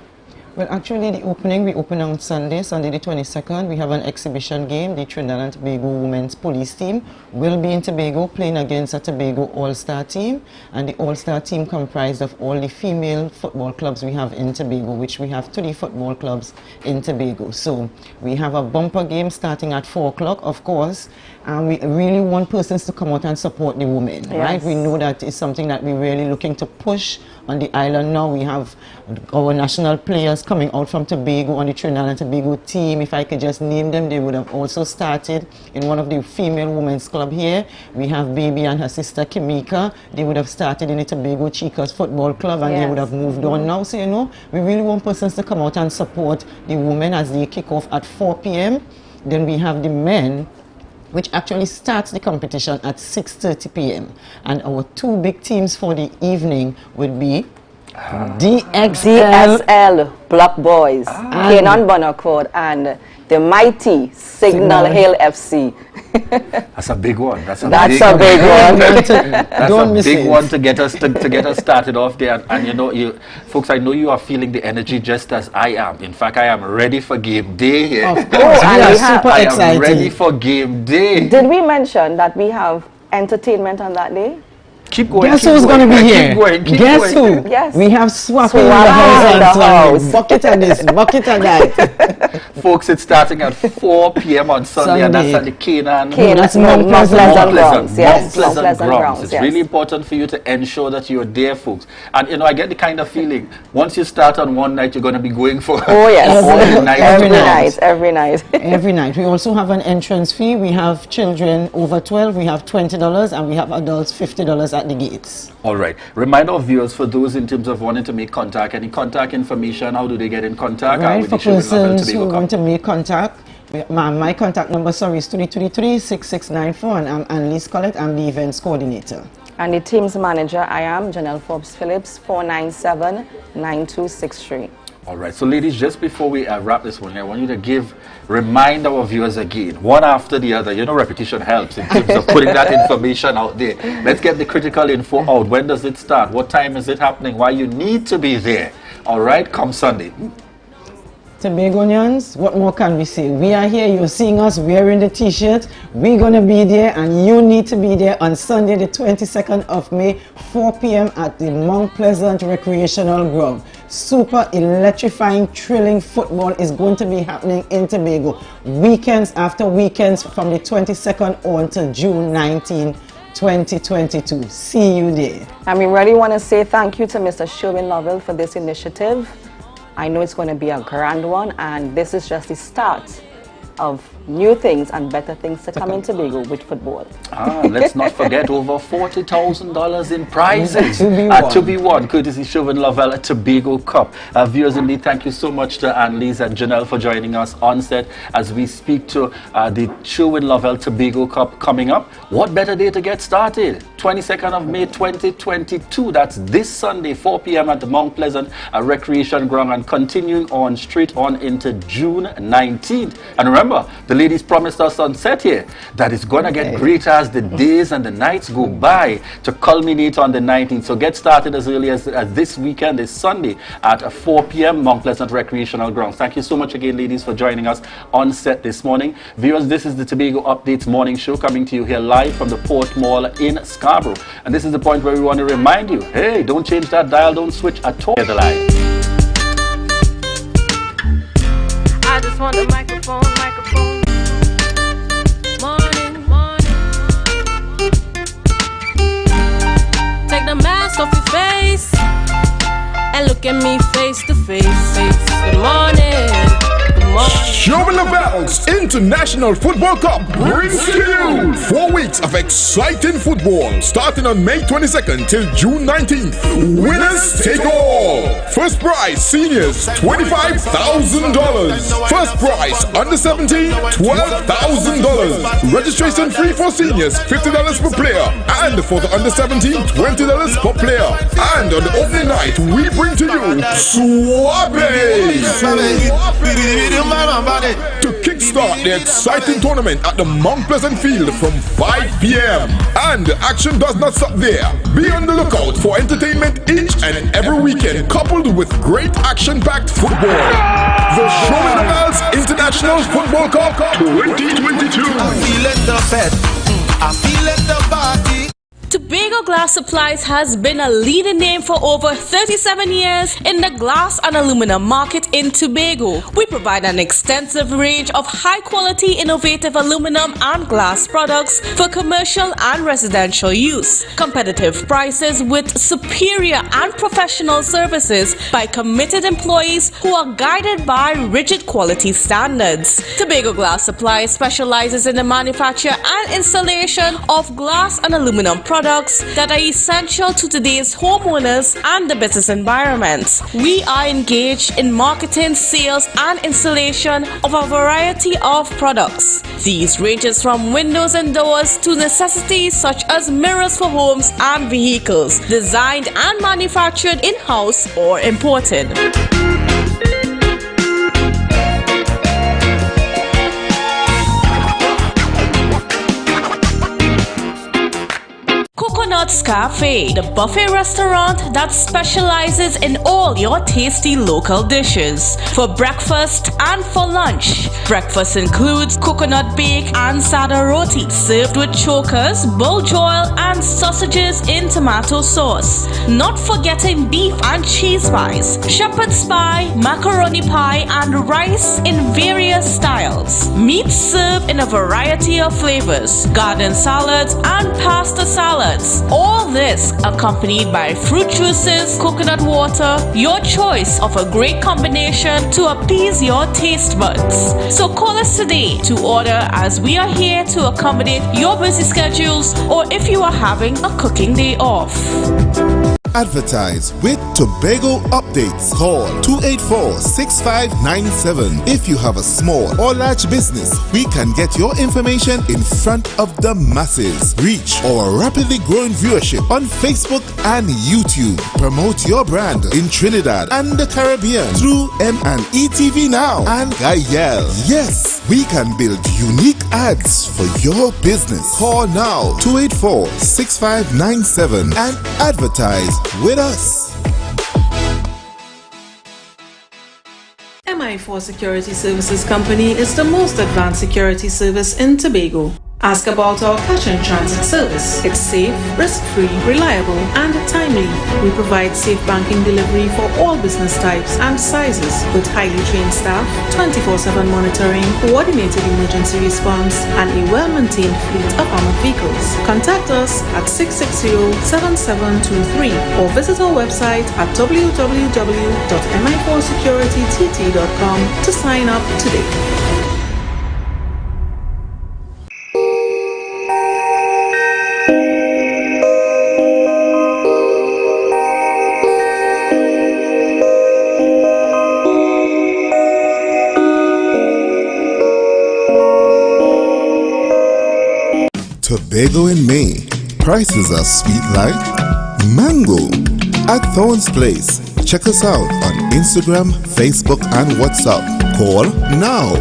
Well, actually, the opening, we open on Sunday the 22nd. We have an exhibition game. The Trinidad and Tobago Women's Police team will be in Tobago playing against a Tobago All-Star team. And the All-Star team comprised of all the female football clubs we have in Tobago, which we have 3 football clubs in Tobago. So we have a bumper game starting at 4 o'clock, of course. And we really want persons to come out and support the women, right? We know that is something that we're really looking to push on the island now. We have our national players coming out from Tobago on the Trinidad and Tobago team. If I could just name them, they would have also started in one of the female women's club here. We have Baby and her sister Kimika. They would have started in the Tobago Chicas Football Club, and they would have moved on now. So, you know, we really want persons to come out and support the women as they kick off at 4 p.m. Then we have the men, which actually starts the competition at 6:30 p.m. And our 2 big teams for the evening would be DXL Black Boys, Kenan Bonaccord, and the mighty Signal Hill FC. That's a big one. That's a big one. That's a big one to get us started off there. And you know, folks, I know you are feeling the energy just as I am. In fact, I am ready for game day here. Of course, we are super excited. I am ready for game day. Did we mention that we have entertainment on that day? Keep going. Guess who's going to be here? Guess who? Yes. We have Swapping in the house. Bucket of this, bucket of that. Folks, it's starting at 4 p.m. on Sunday, and that's at the Canaan. That's Mount Pleasant Grounds. Yes, Mount Pleasant Grounds. It's really important for you to ensure that you're there, folks. And you know, I get the kind of feeling once you start on one night, you're going to be going for every night. Every night. We also have an entrance fee. We have children over 12. We have $20, and we have adults $50 at the gates. All right. Remind our viewers, for those in terms of wanting to make contact, any contact information, how do they get in contact? Right, for persons who want to make contact, my contact number, is 333-6694, and I'm Annalise Collette. I'm the events coordinator. And the team's manager, I am Janelle Forbes Phillips, 497-9263. All right, so ladies, just before we wrap this one, I want you to remind our viewers again, one after the other. You know, repetition helps in terms of putting that information out there. Let's get the critical info out. When does it start? What time is it happening? Why you need to be there? All right, come Sunday. Tobagonians, what more can we say? We are here, you're seeing us wearing the t-shirt. We're going to be there, and you need to be there on Sunday the 22nd of May, 4 p.m. at the Mount Pleasant Recreational Ground. Super electrifying, thrilling football is going to be happening in Tobago. Weekends after weekends from the 22nd on to June 19, 2022. See you there. And we really want to say thank you to Mr. Sherwin Lovell for this initiative. I know it's going to be a grand one, and this is just the start of new things and better things to come in Tobago with football. Let's not forget over $40,000 in prizes to be won, courtesy Sherwin Lovell Tobago Cup. Viewers, indeed, thank you so much to Annalise and Janelle for joining us on set as we speak to the Sherwin Lovell Tobago Cup coming up. What better day to get started? 22nd of May 2022. That's this Sunday, 4 p.m. at the Mount Pleasant Recreation Ground, and continuing on straight on into June 19th. And remember, the ladies promised us on set here that it's going to get greater as the days and the nights go by to culminate on the 19th. So get started as early as this weekend, this Sunday at 4 p.m. Mount Pleasant Recreational Grounds. Thank you so much again, ladies, for joining us on set this morning. Viewers, this is the Tobago Updates morning show coming to you here live from the Port Mall in Scarborough. And this is the point where we want to remind you, hey, don't change that dial, don't switch at all. Hear the line. I just want a microphone. Take the mask off your face and look at me face to face. Good morning. Sherwin Lovell's International Football Cup brings to you 4 weeks of exciting football starting on May 22nd till June 19th. Winners take all. First prize seniors $25,000. First prize under 17 $12,000. Registration free for seniors $50 per player, and for the under 17 $20 per player. And on the opening night we bring to you Swapping to kickstart the exciting tournament at the Mount Pleasant Field from 5 p.m. And the action does not stop there. Be on the lookout for entertainment each and every weekend, coupled with great action-packed football. The Sherwin Lovell's International Football Cup 2022. I feel it the fed. I feel it the party. Tobago Glass Supplies has been a leading name for over 37 years in the glass and aluminum market in Tobago. We provide an extensive range of high-quality, innovative aluminum and glass products for commercial and residential use. Competitive prices with superior and professional services by committed employees who are guided by rigid quality standards. Tobago Glass Supplies specializes in the manufacture and installation of glass and aluminum products that are essential to today's homeowners and the business environment. We are engaged in marketing, sales, and installation of a variety of products. These ranges from windows and doors to necessities such as mirrors for homes and vehicles, designed and manufactured in-house or imported. Coconut's Cafe, the buffet restaurant that specializes in all your tasty local dishes. For breakfast and for lunch. Breakfast includes coconut bake and sada roti, served with chokers, bull joil, and sausages in tomato sauce. Not forgetting beef and cheese pies, shepherd's pie, macaroni pie, and rice in various styles. Meats served in a variety of flavors, garden salads, and pasta salads. All this accompanied by fruit juices, coconut water, your choice of a great combination to appease your taste buds. So call us today to order, as we are here to accommodate your busy schedules or if you are having a cooking day off. Advertise with Tobago Updates. Call 284-6597. If you have a small or large business, we can get your information in front of the masses. Reach our rapidly growing viewership on Facebook and YouTube. Promote your brand in Trinidad and the Caribbean through M&E TV Now and Gayel. Yes, we can build unique ads for your business. Call now 284-6597 and advertise with us. MI4 Security Services Company is the most advanced security service in Tobago. Ask about our cash and transit service. It's safe, risk-free, reliable, and timely. We provide safe banking delivery for all business types and sizes with highly trained staff, 24/7 monitoring, coordinated emergency response, and a well-maintained fleet of armored vehicles. Contact us at 660-7723 or visit our website at www.mi4securitytt.com to sign up today. Tobago in May. Prices are sweet like mango. At Thorns Place. Check us out on Instagram, Facebook, and WhatsApp. Call now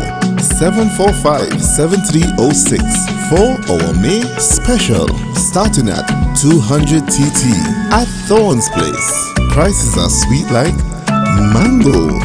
745-7306 for our May special, starting at 200 TT. At Thorns Place. Prices are sweet like mango.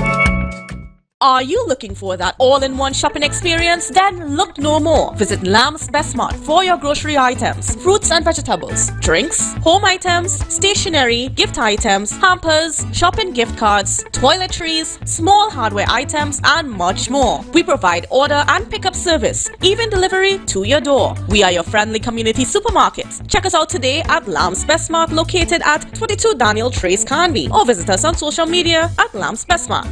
Are you looking for that all-in-one shopping experience? Then look no more. Visit Lamb's Best Mart for your grocery items, fruits and vegetables, drinks, home items, stationery, gift items, hampers, shopping gift cards, toiletries, small hardware items, and much more. We provide order and pickup service, even delivery to your door. We are your friendly community supermarket. Check us out today at Lamb's Best Mart, located at 22 Daniel Trace Canby, or visit us on social media at Lamb's Best Mart.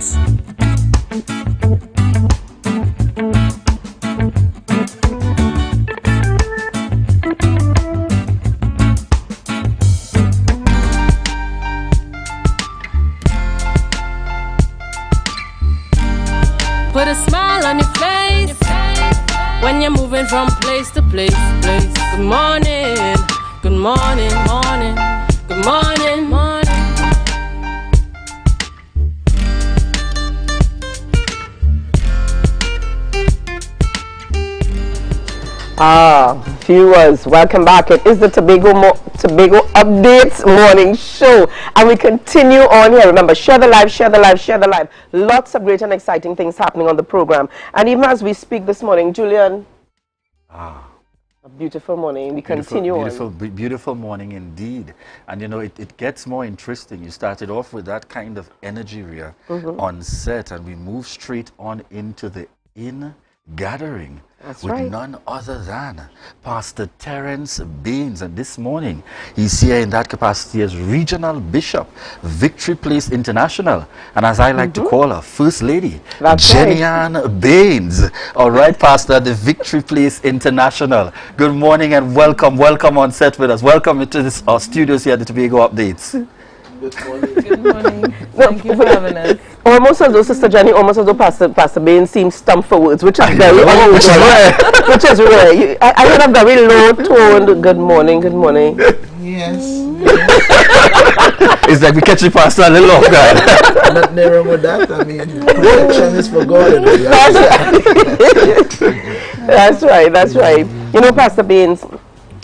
Put a smile on your face when you're moving from place to place. Good morning, good morning, morning, good morning, morning. Viewers, welcome back. It is the Tobago Updates morning show, and we continue on here. Remember, share the live, share the live, share the live. Lots of great and exciting things happening on the program. And even as we speak this morning, Julian, a beautiful morning. We continue on. Beautiful morning indeed. And you know, it gets more interesting. You started off with that kind of energy here on set, and we move straight on into the gathering. That's with right. None other than Pastor Terence Baines, and this morning he's here in that capacity as Regional Bishop, Victory Place International, and as I like to call her, First Lady, Jenny Ann Baines. All right, Pastor, the Victory Place International. Good morning and welcome on set with us. Welcome to this our studios here at the Tobago Updates. Good morning. Good morning. Thank you for having us. Almost as though Sister Jenny, almost as though Pastor Baines seems stumped for words, which is very unusual. Which is rare. I heard a very low toned good morning, good morning. Yes. It's like we catch the pastor a little off guard. Nothing wrong with that. I mean, protection is for God. That's right. That's right. You know, Pastor Baines,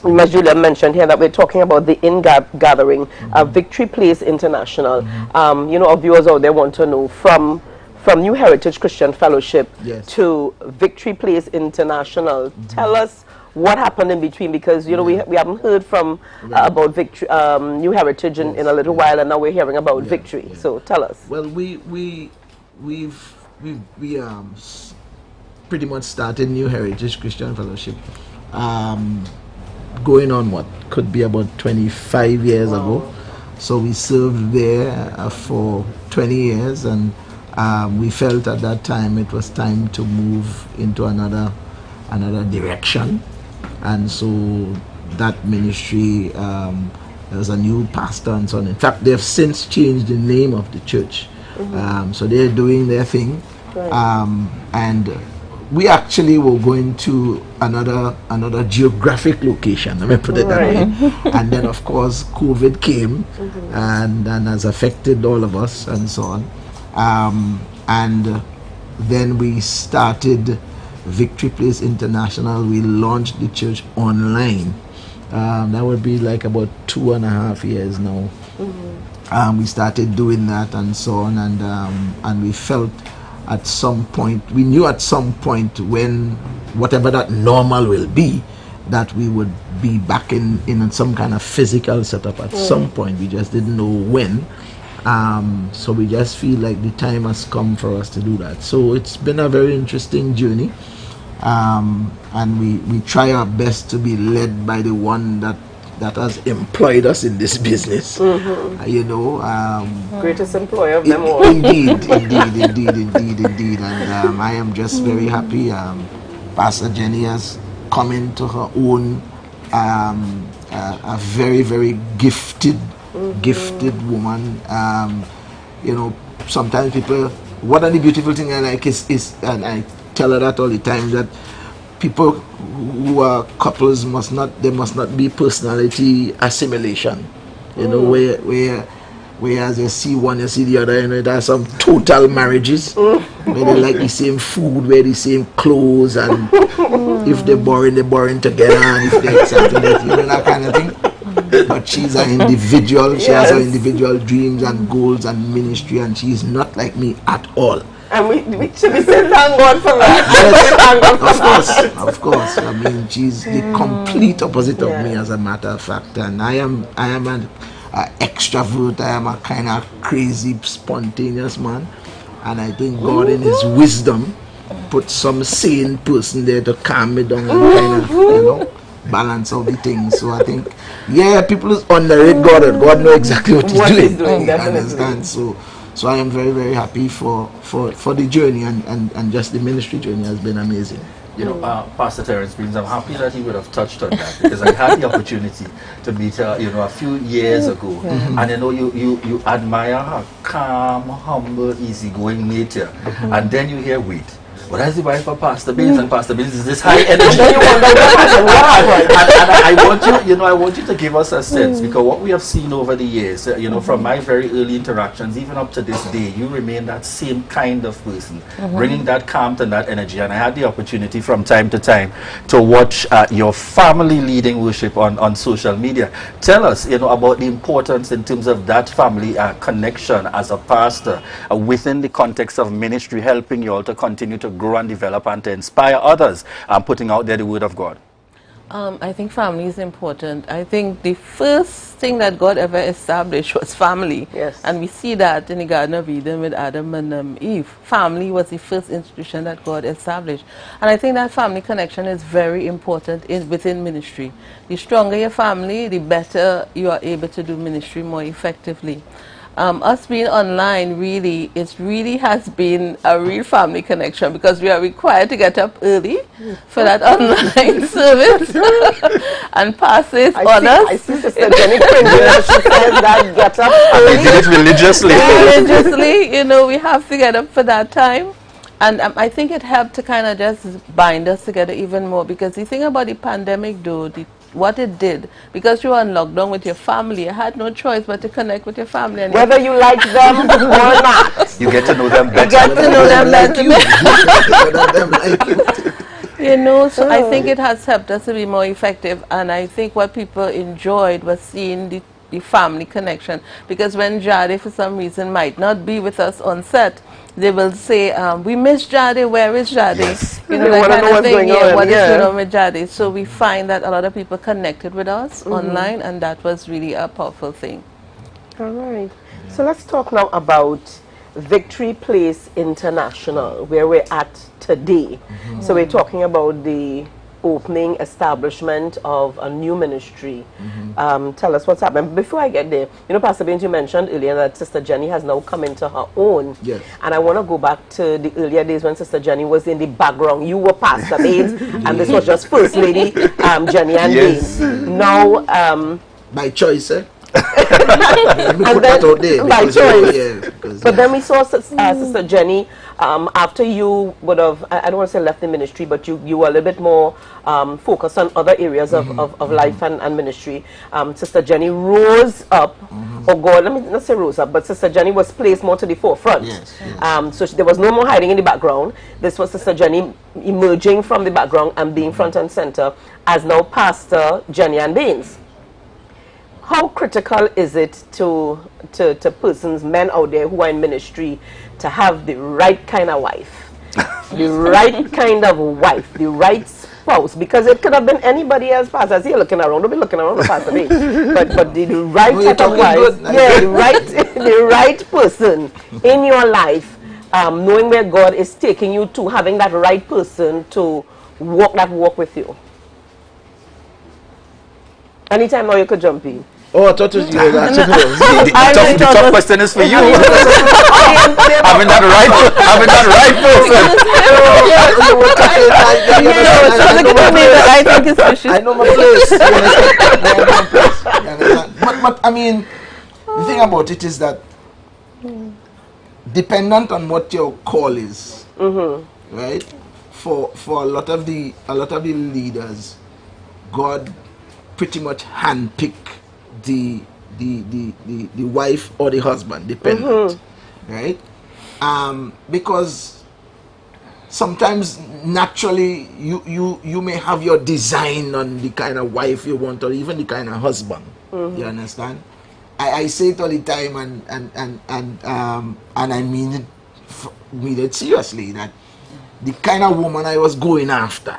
As Julia mentioned here, that we're talking about the in-gathering, Victory Place International. You know, our viewers out there want to know from New Heritage Christian Fellowship to Victory Place International. Tell us what happened in between, because you know we haven't heard from about Victory, New Heritage in a little while, and now we're hearing about Victory. So tell us. Well, we pretty much started New Heritage Christian Fellowship going on what could be about 25 years ago. So we served there for 20 years, and we felt at that time it was time to move into another direction. And so that ministry, there was a new pastor and so on. In fact, they've since changed the name of the church. So they're doing their thing. And we actually were going to another geographic location, let me put it that way. And then of course COVID came and has affected all of us and so on. And then we started Victory Place International. We launched the church online. That would be like about 2.5 years now. We started doing that and so on, and we felt at some point, we knew at some point when whatever that normal will be, that we would be back in some kind of physical setup at some point. We just didn't know when. So we just feel like the time has come for us to do that. So it's been a very interesting journey, and we try our best to be led by the one that has employed us in this business. You know, greatest employer of them all. Indeed. And I am just very happy. Pastor Jenny has come into her own, a very, very gifted woman. You know, sometimes people, one of the beautiful things I like is, and I tell her that all the time, that people who are couples must not be personality assimilation. You know, whereas you see one, you see the other. You know, there are some total marriages where they like the same food, wear the same clothes, and if they're boring together, and if they're excited, you know, that kind of thing. But she's an individual. She has her individual dreams and goals and ministry, and she's not like me at all. And we should be saying thank God for that. Of course. I mean, she's the complete opposite of me, as a matter of fact. And I am an extrovert. I am a kind of crazy, spontaneous man. And I think God, in His wisdom, put some sane person there to calm me down and kind of, you know, balance out the things. So I think, people underrate God, and God knows exactly what He's doing. You understand? So I am very, very happy for the journey, and just the ministry journey has been amazing. You know, Pastor Terence Beans, I'm happy that he would have touched on that, because I had the opportunity to meet her, you know, a few years ago. And you know, you admire her calm, humble, easygoing nature. And then you hear, wait, but that's the wife of Pastor Beans, and Pastor Beans is this high energy. And I want you, I want you to give us a sense, because what we have seen over the years, you know, from my very early interactions, even up to this day, you remain that same kind of person, bringing that calm and that energy. And I had the opportunity from time to time to watch your family leading worship on social media. Tell us, you know, about the importance in terms of that family connection as a pastor within the context of ministry, helping you all to continue to grow and develop and to inspire others, putting out there the word of God. I think family is important. I think the first thing that God ever established was family. Yes. And we see that in the Garden of Eden with Adam and Eve. Family was the first institution that God established. And I think that family connection is very important within ministry. The stronger your family, the better you are able to do ministry more effectively. Us being online, it really has been a real family connection, because we are required to get up early for that online service and pass it on us. I see Sister Jenny Pringle, she says that get up early. They did it religiously. Religiously, you know, we have to get up for that time. And I think it helped to kind of just bind us together even more, because the thing about the pandemic, though, what it did, because you were on lockdown with your family, you had no choice but to connect with your family. And whether you like them or not. You get to know them better. You get to know them better. You know, so I think it has helped us to be more effective, and I think what people enjoyed was seeing the family connection, because when Jade for some reason might not be with us on set, they will say, we miss Jade, where is Jade? Yes. You know, They that wanna kind know of what's thing, going yeah, on, what is yeah. going on with Jade. So we find that a lot of people connected with us online, and that was really a powerful thing. All right. So let's talk now about Victory Place International, where we're at today. So we're talking about the opening establishment of a new ministry. Tell us what's happening. Before I get there, you know, Pastor Baines, you mentioned earlier that Sister Jenny has now come into her own. Yes. And I want to go back to the earlier days when Sister Jenny was in the background. You were Pastor Baines, and this was just First Lady Jenny and Yes. Baines. Now, by choice, eh? and then, by choice. But then we saw Sister Jenny, after you would have, I don't want to say left the ministry, but you were a little bit more focused on other areas of life and ministry. Sister Jenny rose up, or God, let me not say rose up, but Sister Jenny was placed more to the forefront. Yes, So there was no more hiding in the background. This was Sister Jenny emerging from the background and being front and center as now Pastor Jenny and Baines. How critical is it to persons, men out there who are in ministry, to have the right kind of wife, the right kind of wife, the right spouse? Because it could have been anybody else. Pastor, as you're looking around, don't be looking around for Pastor Baines. But the right type of wife, yeah, the right person in your life, knowing where God is taking you to, having that right person to walk that walk with you. Anytime now you could jump in. Oh, I thought it was you. The tough question is for you. Having that right person. I know my place. But I mean, the thing about it is that dependent on what your call is, right? For a lot of the leaders, God pretty much handpick the wife or the husband, dependent, right? Because sometimes naturally you may have your design on the kind of wife you want, or even the kind of husband. You understand? I say it all the time, and I mean it seriously, that the kind of woman I was going after,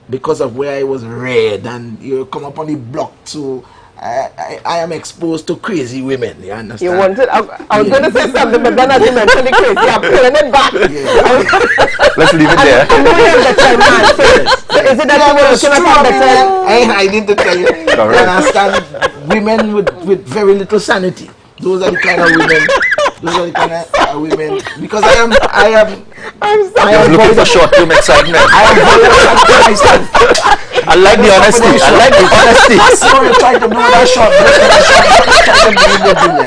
because of where I was reared, and you come up on the block, so I am exposed to crazy women. You understand? You wanted, I was going to say something, but then as you mentioned the crazy, I'm pulling it back. Let's leave it there. I know you're the time man. So is it that you were looking at the time? I need to tell you. You understand? Women with very little sanity. Those are the kind of women. Those are the kind of women. Because I am looking for short-term excitement. I like the honesty. That's what you're trying to do with that short.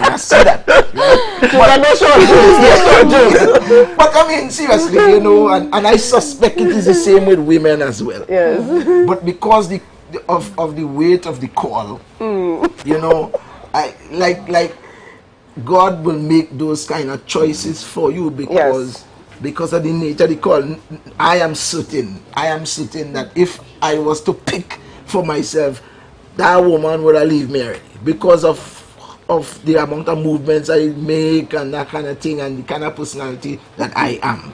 I see that. But I mean, seriously, you know, and I suspect it is the same with women as well. Yes. But because of the weight of the call, you know, I like God will make those kind of choices for you because of the nature of the call. I am certain that if I was to pick for myself, that woman would have leave me already, because of the amount of movements I make and that kind of thing, and the kind of personality that I am.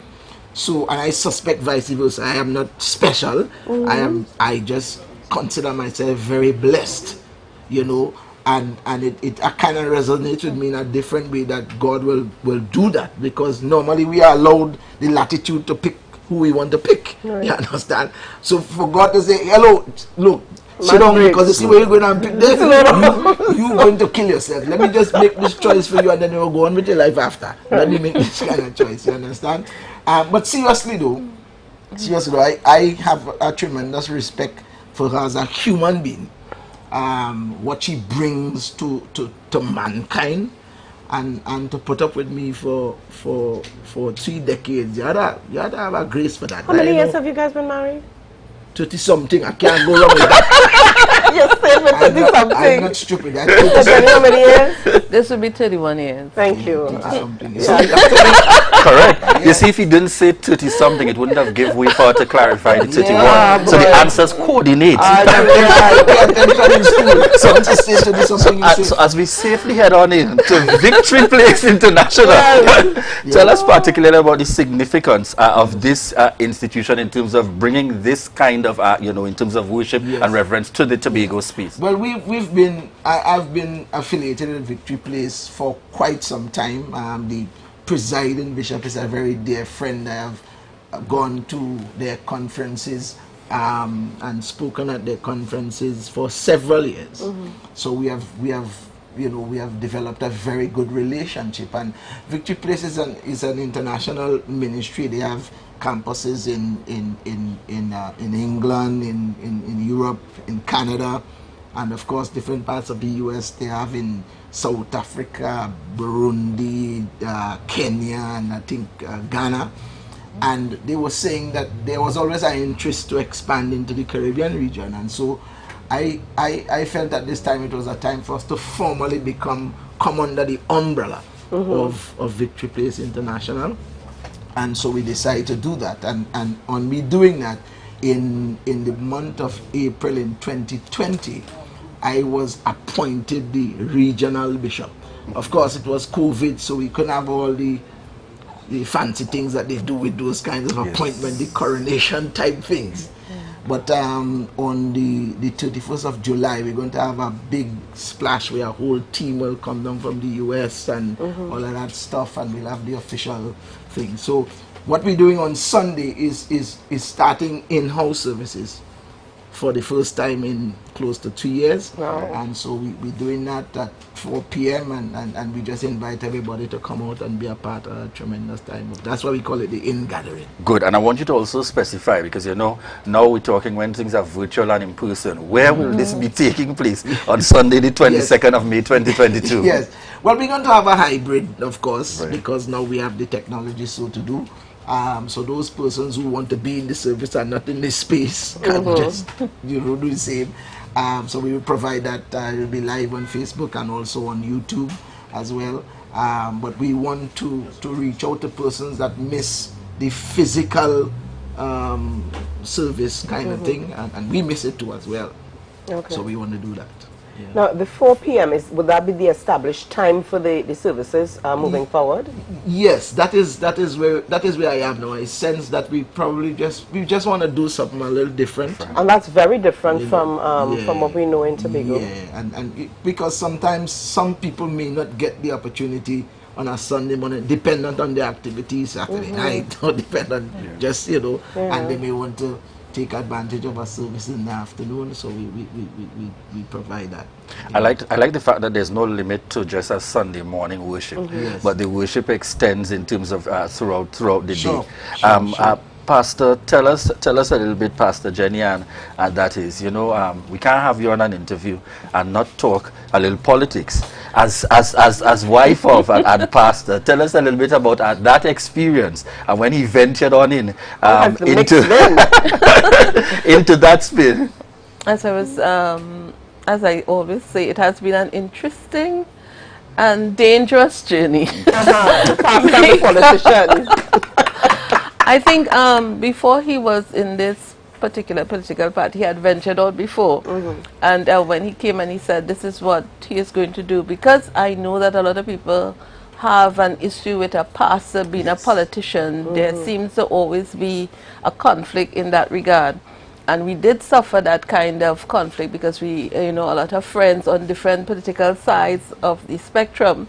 So, and I suspect vice versa. I am not special. I just consider myself very blessed, you know. And it kind of resonates with me in a different way, that God will do that, because normally we are allowed the latitude to pick who we want to pick. Right. You understand? So for God to say, hello, look, sit down, because you see where you're going to pick this, you're going to kill yourself. Let me just make this choice for you, and then you'll go on with your life after. Let me make this kind of choice, you understand? But seriously though, I have a tremendous respect for her as a human being. What she brings to mankind, and to put up with me for 3 decades. You had to have a grace for that. How many years have you guys been married? 30 something. I can't go wrong with that. You're saying for 30 something. I'm not stupid. How many years? This would be 31 years. Thank you. Correct. You You see, if he didn't say 30 something, it wouldn't have given way for her to clarify the 31. Yeah, so the answers coordinate. So as we safely head on in to Victory Place International, tell us particularly about the significance of this institution in terms of bringing this kind of, in terms of worship and reverence to the Tobago space. Well, I've been affiliated with Victory Place for quite some time. The presiding bishop is a very dear friend. I have gone to their conferences and spoken at their conferences for several years. So we have developed a very good relationship. And Victory Place is an international ministry. They have campuses in England, in Europe, in Canada, and of course different parts of the US. They have in South Africa, Burundi, Kenya, and I think Ghana. And they were saying that there was always an interest to expand into the Caribbean region, and so I felt at this time it was a time for us to formally come under the umbrella of Victory Place International. And so we decided to do that, and on me doing that, in the month of April in 2020, I was appointed the regional bishop. Of course, it was COVID, so we couldn't have all the fancy things that they do with those kinds of appointment, the coronation type things. But on the 31st of July, we're going to have a big splash where a whole team will come down from the US and all of that stuff, and we'll have the official thing. So what we're doing on Sunday is starting in-house services for the first time in close to 2 years. Wow. And so we're doing that at 4 p.m. and we just invite everybody to come out and be a part of a tremendous time. That's why we call it the in-gathering. Good, and I want you to also specify, because now we're talking when things are virtual and in person. Where will this be taking place on Sunday the 22nd of May 2022? Yes, well, we're going to have a hybrid, of course, because now we have the technology so to do. So those persons who want to be in the service and not in the space can just do the same. So we will provide that. It will be live on Facebook and also on YouTube as well. But we want to reach out to persons that miss the physical service kind of thing, and we miss it too as well. So we want to do that. Yeah. Now, the 4 p.m. would that be the established time for the services moving forward? Yes, that is where I am now. I sense that we just want to do something a little different, and that's very different from what we know in Tobago. Yeah, and because sometimes some people may not get the opportunity on a Sunday morning, dependent on their activities, Saturday night, or dependent just and they may want to take advantage of our service in the afternoon, so we provide that. I like the fact that there's no limit to just a Sunday morning worship, but the worship extends in terms of throughout the day. Pastor, tell us a little bit, Pastor Jenny, and that is, we can't have you on an interview and not talk a little politics. As wife of and pastor, tell us a little bit about that experience and when he ventured on into that space. As I always say, it has been an interesting and dangerous journey. I think before he was in this particular political party, he had ventured out before. And when he came and he said, this is what he is going to do, because I know that a lot of people have an issue with a pastor being a politician. There seems to always be a conflict in that regard. And we did suffer that kind of conflict because we, a lot of friends on different political sides of the spectrum,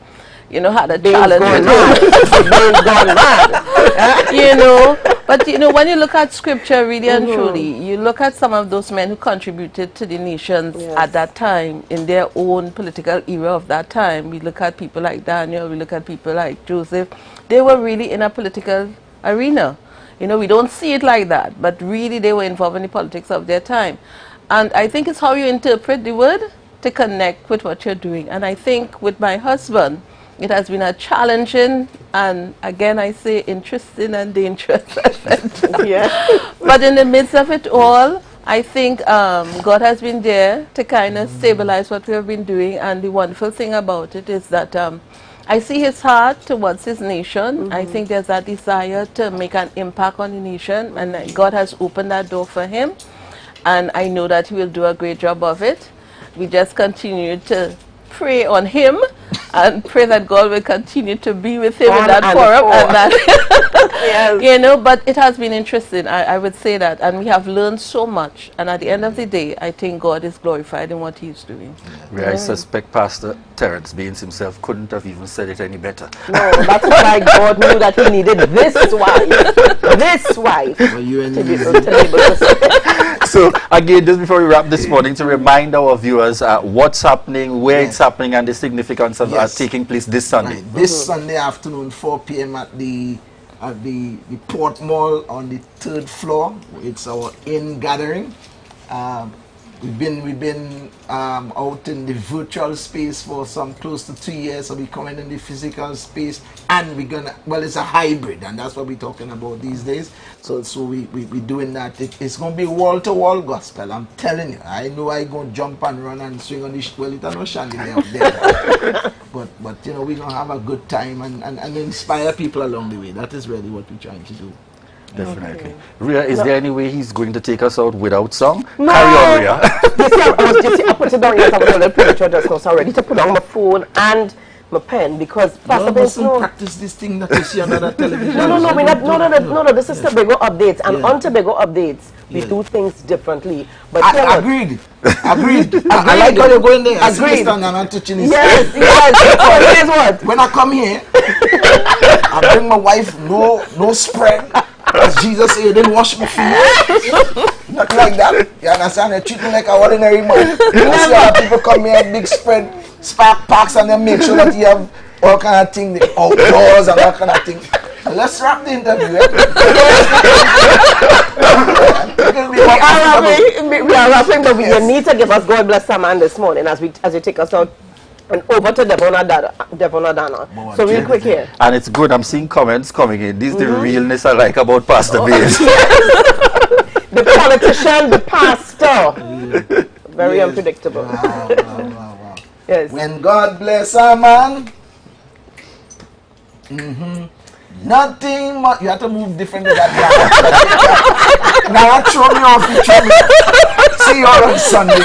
had a challenge with but when you look at scripture really and truly, you look at some of those men who contributed to the nations at that time in their own political era of that time. We look at people like Daniel, we look at people like Joseph. They were really in a political arena. We don't see it like that, but really they were involved in the politics of their time. And I think it's how you interpret the word to connect with what you're doing. And I think with my husband, it has been a challenging and, again, I say interesting and dangerous event. But in the midst of it all, I think God has been there to kind of stabilize what we have been doing. And the wonderful thing about it is that I see his heart towards his nation. I think there's a desire to make an impact on the nation, and God has opened that door for him. And I know that he will do a great job of it. We just continue to pray on him and pray that God will continue to be with him in that forum. And that, you know, but it has been interesting, I would say that. And we have learned so much. And at the end of the day, I think God is glorified in what he's doing. I suspect Pastor Terence Baines himself couldn't have even said it any better. No, that's why God knew that he needed this wife to be able to say. So again, just before we wrap this morning, to remind our viewers what's happening, where it's happening, and the significance of taking place this Sunday. Right. This Sunday afternoon, 4 p.m. at the Port Mall on the 3rd floor. It's our in gathering. We've been out in the virtual space for some close to 2 years, so we're coming in the physical space, and we're gonna, well, it's a hybrid, and that's what we're talking about these days. So we're doing that. It's gonna be wall-to-wall gospel, I'm telling you. I know I gonna jump and run and swing on the, well, it's no chandelier out there. but you know, we're gonna have a good time and inspire people along the way. That is really what we're trying to do. Definitely. Rhea, is there any way he's going to take us out without song? No. Carry on, Rhea. I put it down, yes, I was a little premature just now, so I'm ready to put down my phone and my pen because Pastor Baines, practice this thing that you see on other television. No, this is Tobago Updates, and on Tobago Updates, we do things differently. But agreed. I like how you're going there. Agreed. I'm not touching this. Yes. Here's what? When I come here, I bring my wife no spread. As Jesus said, you didn't wash my feet. Nothing like that. You understand? They treat me like an ordinary man. I see how people come here, big spread, spark packs, and they make sure that you have all kind of things, the outdoors and all kind of things. Let's wrap the interview. We are wrapping, but you need to give us God bless our man this morning as you take us out and over to Devonadana. So real quick here. And it's good, I'm seeing comments coming in. This is the realness I like about Pastor Baines. The politician, the pastor. Very unpredictable. Wow. Yes. When God bless a man, nothing much. You have to move differently than that. Now throw me off the channel. See you all on Sunday.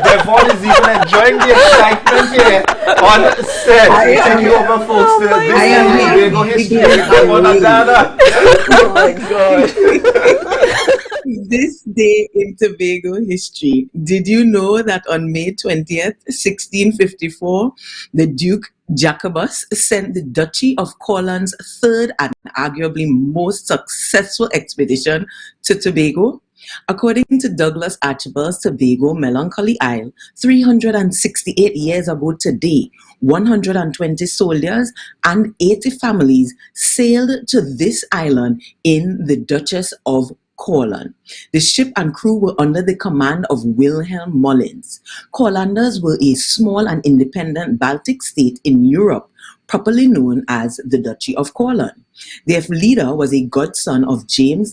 Devon is even enjoying the excitement here on set. Taking over folks to this Tobago history. Oh my God. This day in Tobago history. Did you know that on May 20th, 1654, the Duke Jacobus sent the Duchy of Cornwall's third and arguably most successful expedition to Tobago? According to Douglas Archibald's Tobago Melancholy Isle, 368 years ago today, 120 soldiers and 80 families sailed to this island in the Duchess of Cornwall. The ship and crew were under the command of Wilhelm Mullins. Courlanders were a small and independent Baltic state in Europe, properly known as the Duchy of Cornwall. Their leader was a godson of James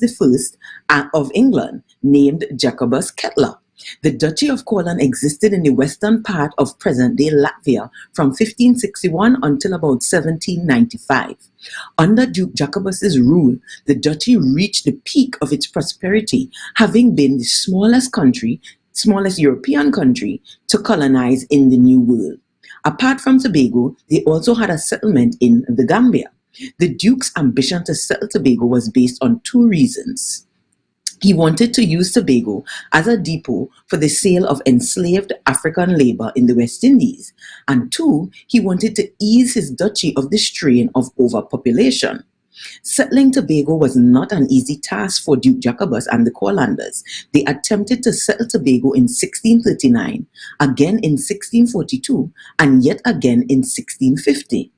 I of England, named Jacobus Kettler. The Duchy of Cornwall existed in the western part of present-day Latvia from 1561 until about 1795. Under Duke Jacobus's rule, the duchy reached the peak of its prosperity, having been the smallest European country to colonize in the New World. Apart from Tobago, they also had a settlement in the Gambia. The Duke's ambition to settle Tobago was based on two reasons. He wanted to use Tobago as a depot for the sale of enslaved African labor in the West Indies. And two, he wanted to ease his duchy of the strain of overpopulation. Settling Tobago was not an easy task for Duke Jacobus and the Courlanders. They attempted to settle Tobago in 1639, again in 1642, and yet again in 1650.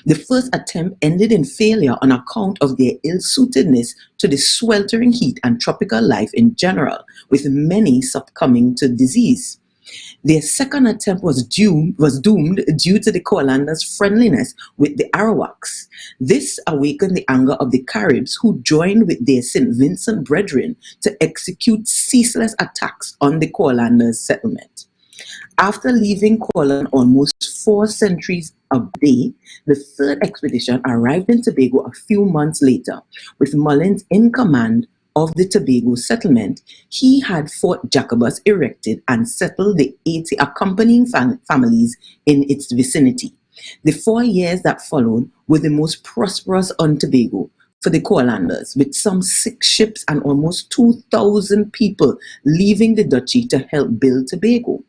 The first attempt ended in failure on account of their ill-suitedness to the sweltering heat and tropical life in general, with many succumbing to disease. Their second attempt was doomed due to the Coalanders' friendliness with the Arawaks. This awakened the anger of the Caribs, who joined with their St. Vincent brethren to execute ceaseless attacks on the Coalanders' settlement. After leaving Coaland almost 4 centuries away, the third expedition arrived in Tobago a few months later. With Mullins in command of the Tobago settlement, he had Fort Jacobus erected and settled the 80 accompanying families in its vicinity. The 4 years that followed were the most prosperous on Tobago for the Coalanders, with some 6 ships and almost 2,000 people leaving the duchy to help build Tobago.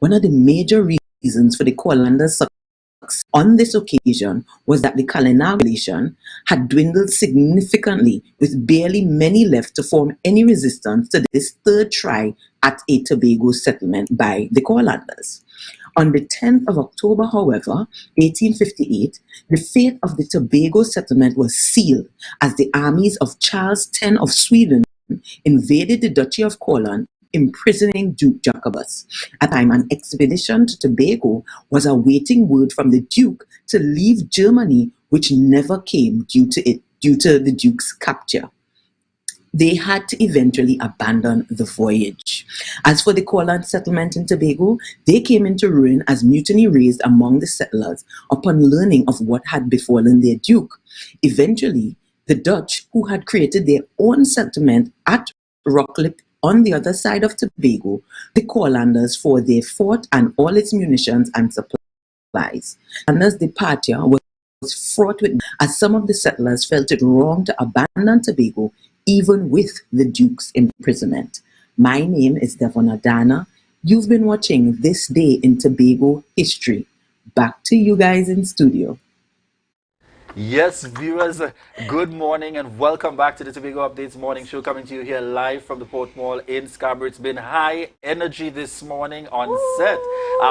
One of the major reasons for the Coalanders' success on this occasion was that the Kalinago population had dwindled significantly, with barely many left to form any resistance to this third try at a Tobago settlement by the Coalanders. On the 10th of October, however, 1858, the fate of the Tobago settlement was sealed as the armies of Charles X of Sweden invaded the Duchy of Coaland, imprisoning Duke Jacobus. At the time, an expedition to Tobago was awaiting word from the Duke to leave Germany, which never came due to the Duke's capture. They had to eventually abandon the voyage. As for the Coaland settlement in Tobago, they came into ruin as mutiny raised among the settlers upon learning of what had befallen their Duke. Eventually, the Dutch, who had created their own settlement at Rocklip on the other side of Tobago, the Coalanders for their fort and all its munitions and supplies. Coalanders' departure was fraught with, as some of the settlers felt it wrong to abandon Tobago even with the Duke's imprisonment. My name is Devon Adana. You've been watching This Day in Tobago History. Back to you guys in studio. Yes, viewers, good morning and welcome back to the Tobago Updates morning show, coming to you here live from the Port Mall in Scarborough. It's been high energy this morning on set.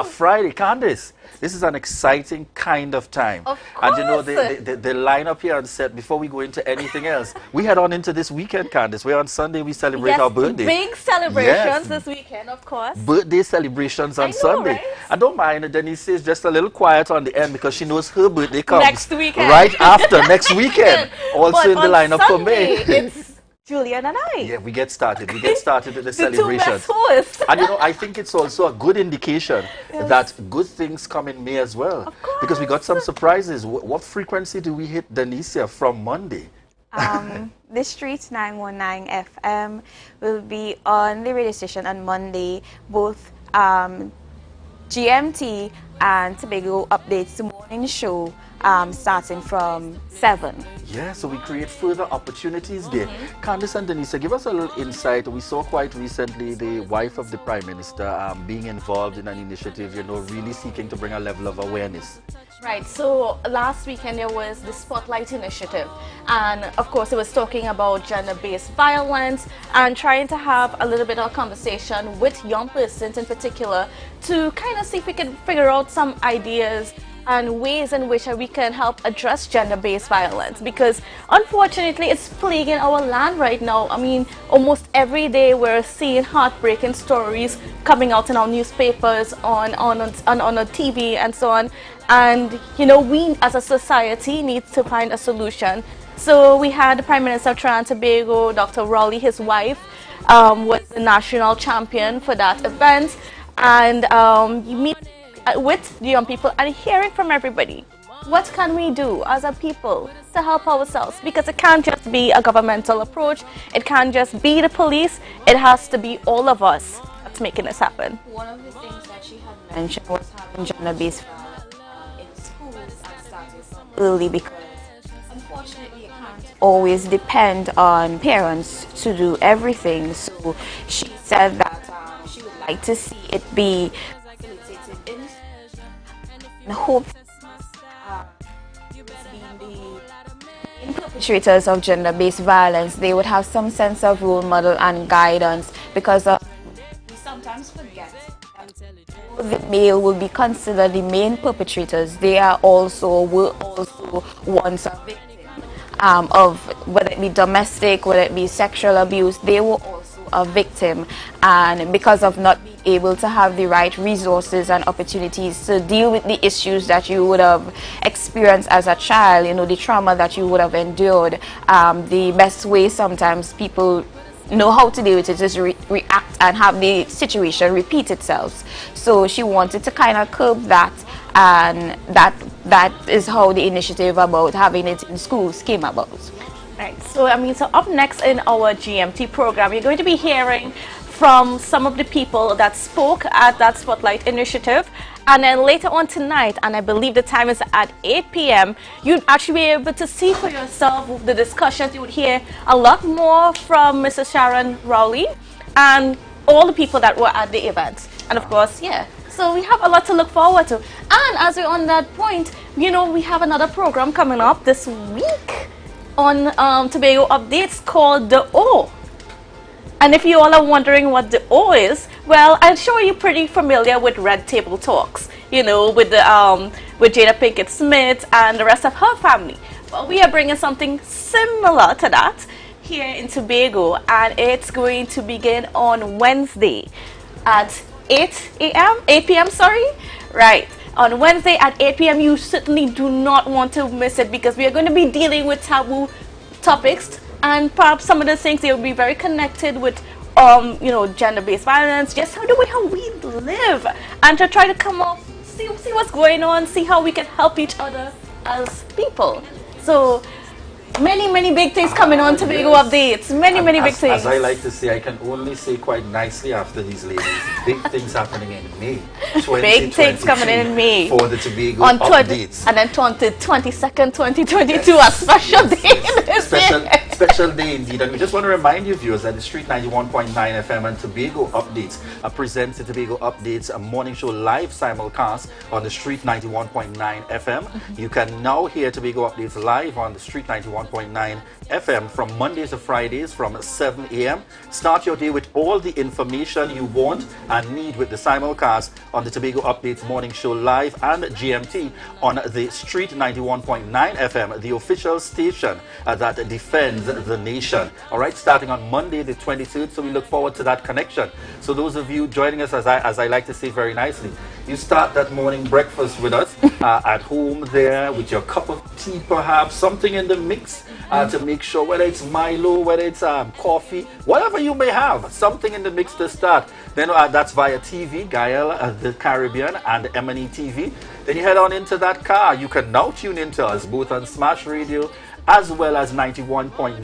Friday, Candice, this is an exciting kind of time. Of and you know, course. the lineup here on set, before we go into anything else, we head on into this weekend, Candice, where on Sunday we celebrate our birthday. Big celebrations this weekend, of course. Birthday celebrations on Sunday. Right? And don't mind, Denise is just a little quiet on the end because she knows her birthday comes Next weekend. right after next weekend. Also But in the lineup for Sunday, me. It's Julian and I. Yeah, we get started. We get started with the celebrations. Two best And you know, I think it's also a good indication that good things come in May as well. Because we got some surprises. What frequency do we hit, Denicia, from Monday? The Street 919 FM will be on the radio station on Monday, both GMT and Tobago Updates, the morning show, starting from 7. Yeah, so we create further opportunities there. Candice and Denise, give us a little insight. We saw quite recently the wife of the Prime Minister being involved in an initiative, you know, really seeking to bring a level of awareness. Right, so last weekend there was the Spotlight Initiative, and of course it was talking about gender-based violence and trying to have a little bit of a conversation with young persons in particular to kind of see if we can figure out some ideas and ways in which we can help address gender-based violence, because unfortunately it's plaguing our land right now. I mean, almost every day we're seeing heartbreaking stories coming out in our newspapers, on our TV and so on. And you know, we as a society need to find a solution. So we had the Prime Minister of Trinidad and Tobago, Dr. Rowley, his wife, was the national champion for that event, and you meet with the young people and hearing from everybody. What can we do as a people to help ourselves? Because it can't just be a governmental approach. It can't just be the police. It has to be all of us that's making this happen. One of the things that she had mentioned was having gender-based violence in schools and starting early, because unfortunately you can't always depend on parents to do everything. So she said that she would like to see it be facilitated in and hope being the perpetrators of gender-based violence, they would have some sense of role model and guidance, because we sometimes forget that the male will be considered the main perpetrators. They were also once a victim of, whether it be domestic, whether it be sexual abuse. They were also a victim, and because of not being able to have the right resources and opportunities to deal with the issues that you would have experienced as a child, you know, the trauma that you would have endured, the best way sometimes people know how to deal with it is react and have the situation repeat itself. So she wanted to kind of curb that, and that is how the initiative about having it in schools came about. Right, so up next in our GMT program, you're going to be hearing from some of the people that spoke at that Spotlight initiative, and then later on tonight, and I believe the time is at 8 p.m, you'd actually be able to see for yourself the discussions. You would hear a lot more from Mrs. Sharon Rowley and all the people that were at the event, and of course, so we have a lot to look forward to. And as we're on that point, you know, we have another program coming up this week on Tobago Updates called The O. And if you all are wondering what the O is, well, I'm sure you're pretty familiar with Red Table Talks, you know, with the with Jada Pinkett Smith and the rest of her family. Well, we are bringing something similar to that here in Tobago, and it's going to begin on Wednesday at 8 p.m. Right. On Wednesday at 8 p.m. You certainly do not want to miss it, because we are going to be dealing with taboo topics, and perhaps some of the things they will be very connected with, you know, gender-based violence, just how we live, and to try to come up, see what's going on, see how we can help each other as people. So many big things coming on Tobago Updates. Many big things. As I like to say, I can only say quite nicely after these ladies, big things happening in May. Big things coming in May for the Tobago Updates. And then 22nd, 2022, a special day. Special day indeed. And we just want to remind you, viewers, that the Street 91.9 FM and Tobago Updates presents the Tobago Updates, a morning show live simulcast on the Street 91.9 FM. You can now hear Tobago Updates live on the Street 91.9 FM from Mondays to Fridays from 7 a.m. Start your day with all the information you want and need with the simulcast on the Tobago Updates morning show live and GMT on the Street 91.9 FM, the official station that defends the nation. All right, starting on Monday the 23rd, so we look forward to that connection. So those of you joining us, as I like to say very nicely, you start that morning breakfast with us at home there with your cup of tea, perhaps something in the mix to make sure, whether it's Milo, whether it's coffee, whatever you may have, something in the mix to start. Then that's via TV, Gael, the Caribbean, and M&E TV. Then you head on into that car. You can now tune into us both on Smash Radio as well as 91.9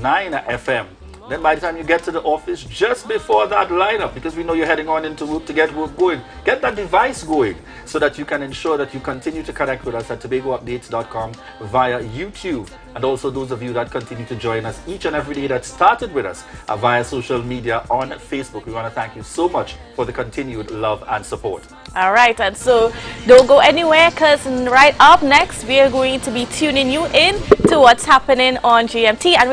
FM. Then by the time you get to the office, just before that lineup, because we know you're heading on into work to get work going, get that device going so that you can ensure that you continue to connect with us at TobagoUpdates.com via YouTube. And also those of you that continue to join us each and every day that started with us via social media on Facebook. We want to thank you so much for the continued love and support. All right, and so don't go anywhere, because right up next we are going to be tuning you in to what's happening on GMT, and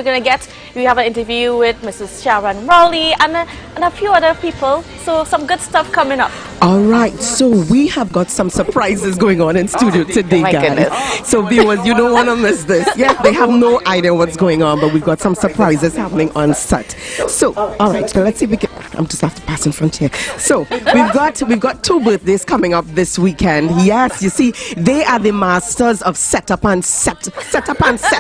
we have an interview with Mrs. Sharon Rowley and a few other people, so some good stuff coming up. All right, so we have got some surprises going on in studio today, guys. So viewers, you don't want to miss this. Yeah, they have no idea what's going on, but we've got some surprises happening on set. So, all right, so let's see if we can. I'm just have to pass in front here. So we've got two birthdays coming up this weekend. Yes, you see, they are the masters of setup and set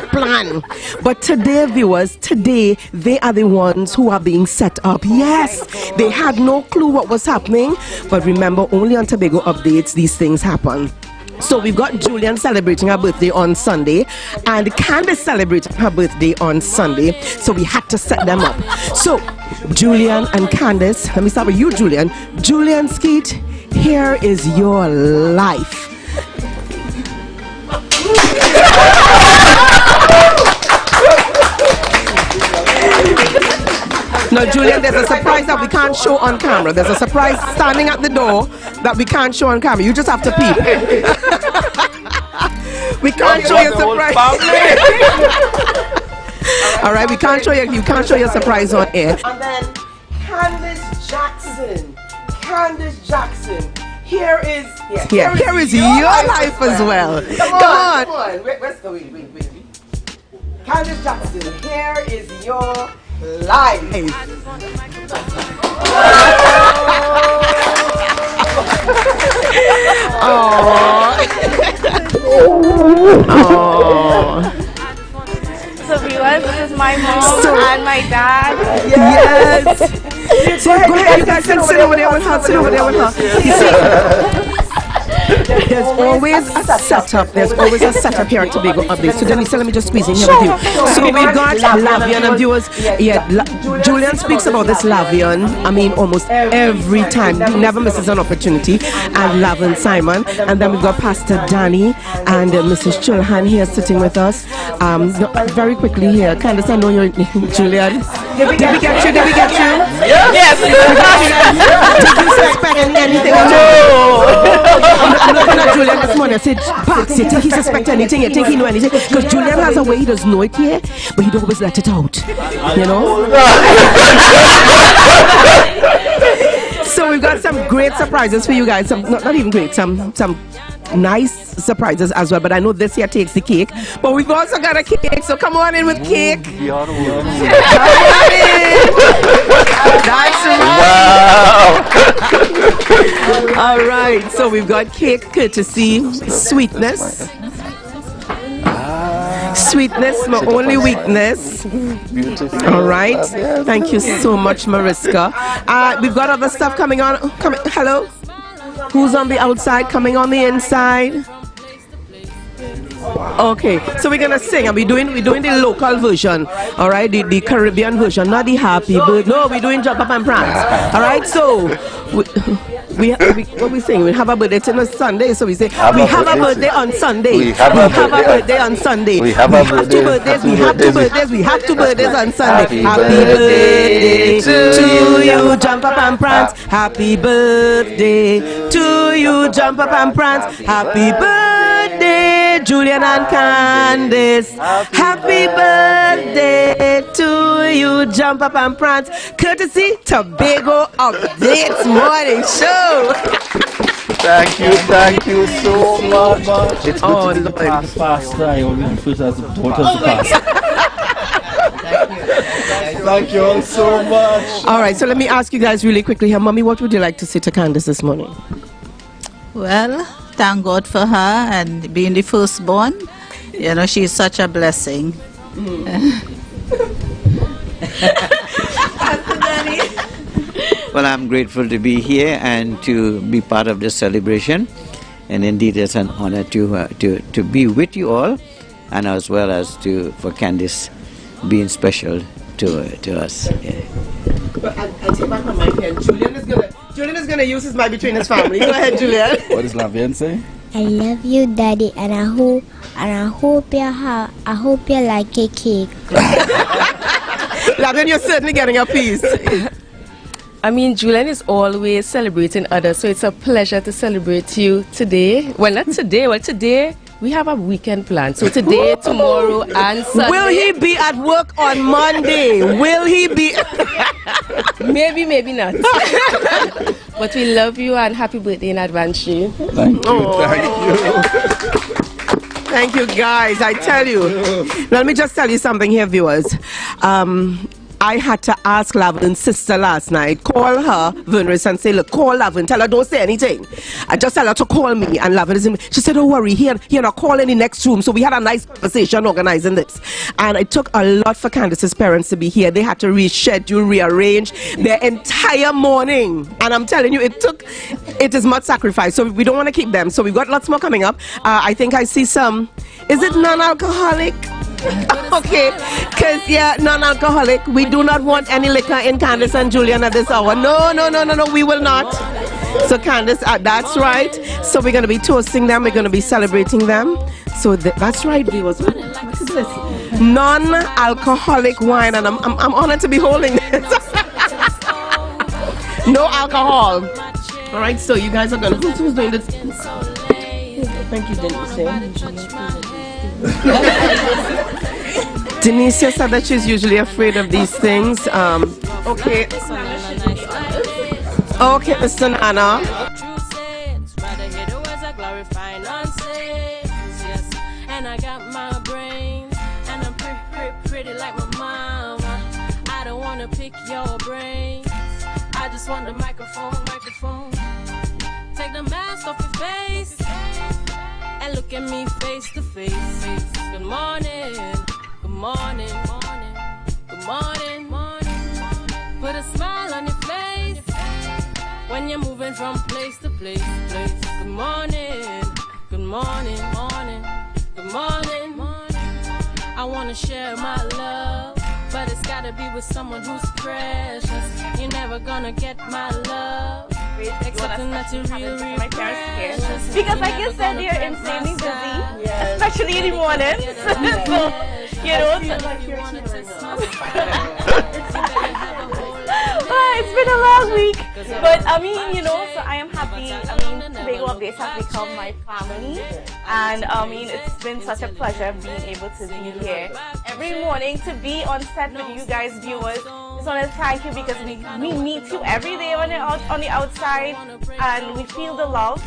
plan. But today, viewers, they are the ones who are being set up. Yes, they had no clue what was happening, but remember, only on Tobago Updates these things happen. So we've got Julian celebrating her birthday on Sunday, and Candace celebrating her birthday on Sunday. So we had to set them up. So Julian and Candace, let me start with you, Julian. Julian Skeet, here is your life. No, Julian, there's a surprise that we can't show on camera. There's a surprise standing at the door that we can't show on camera. You just have to peep. We can't show your surprise. All right, we can't show you. You can't show your surprise on air. And then Candace Jackson. Here is your life as well. Come on. Wait. Candace Jackson. Here is your live. So viewers, this is my mom and my dad. Yes. So go ahead, you guys can sit over there with her. Sit over there with her. You see, there's always a setup. There's always a setup here at Tobago Update. So Denise, let me just squeeze in here with you. So we've got Lavian and viewers. Yeah, Julian speaks about this Lavian. I mean, almost every time. He never misses an opportunity. And Lavin Simon. And then we've got Pastor Danny and Mrs. Chulhan here sitting with us. Very quickly here. Candace, I know you're Julian. Did we get you? Did we get you? Yes. Did you suspect anything? No. I'm looking at Julian this morning. I said, Pax, you think he suspect anything? You think he know anything? Because Julian has a way he does know it here, but he'd always let it out. You know? So we've got some great surprises for you guys. Some not even great, some nice surprises as well, but I know this here takes the cake. But we've also got a cake, so come on in with cake. Come on in. That's right. All right, so we've got cake courtesy Sweetness. Sweetness, my only weakness. Beautiful. All right. Thank you so much, Mariska. We've got other stuff coming on. Hello? Who's on the outside, coming on the inside? Okay, so we're gonna sing, and we're doing the local version, all right, the Caribbean version, not the happy birthday. No, we're doing jump up and prance. All right, so we what we saying? We have a birthday on Sunday, so we say we have a birthday on Sunday. We have a birthday on Sunday. We have two birthdays. We have two birthdays. We have two birthdays on Sunday. Happy birthday to you, jump up and prance. Happy birthday to you, jump up and prance. Happy birthday, Julian and Candice. Happy birthday to you, jump up and prance. Courtesy Tobago Updates Morning Show. Thank you so much. It's good to be the past faster. I always refer to as the daughter of the past. Thank you all so much. All right, so let me ask you guys really quickly here. Mommy, what would you like to say to Candice this morning? Well, thank God for her and being the firstborn. You know, she's such a blessing. Well, I'm grateful to be here and to be part of this celebration. And indeed, it's an honor to be with you all, and as well as for Candice being special to us. Yeah. I'll take back my mic here. Julian is gonna use his mic between his family. Go ahead, Julian. What does Lavian say? I love you, Daddy, and I hope you like a cake. Lavian, you're certainly getting a piece. I mean, Julian is always celebrating others, so it's a pleasure to celebrate you today. Well, not today. Well, today we have a weekend plan. So today, tomorrow, and Sunday. Will he be at work on Monday? Will he be? Maybe, maybe not. But we love you and happy birthday in advance, Shane. Thank you. Thank you, guys. I tell you. Let me just tell you something here, viewers. I had to ask Lavin's sister last night, call her, Vernris, and say, look, call Lavin, tell her don't say anything. I just tell her to call me, and Lavin is in. She said, don't worry, he had a call in the next room. So we had a nice conversation organizing this. And it took a lot for Candice's parents to be here. They had to reschedule, rearrange their entire morning. And I'm telling you, it is much sacrifice. So we don't want to keep them. So we've got lots more coming up. I think I see some, is it non-alcoholic? Okay, because non-alcoholic. We do not want any liquor in Candice and Julian at this hour. No, we will not. So Candice, that's right. So we're going to be toasting them. We're going to be celebrating them. So that's right, viewers. What is this? Non-alcoholic wine, and I'm honored to be holding this. No alcohol. All right, so you guys are going to. Who's doing this? Thank you, Denise. Denise said that she's usually afraid of these things. Okay. Okay, Mr. Nana. And I got my brains, and I'm pretty like my mama. I don't wanna pick your brain. I just want the microphone. Take the mask off your face and look at me face to face. Good morning, good morning, good morning. Put a smile on your face when you're moving from place to place. Good morning, good morning, good morning. I wanna share my love, but it's gotta be with someone who's precious. You're never gonna get my love, accepting that you're really my parents here. Because like you said, you're insanely busy, especially in the morning. So, you know, it's been a long week. But I mean, you know, so I am happy. I mean, Tobago Updates has become my family. And I mean, it's been such a pleasure being able to be here every morning, to be on set with you guys, viewers. Just want to thank you because we meet you every day on the outside, and we feel the love,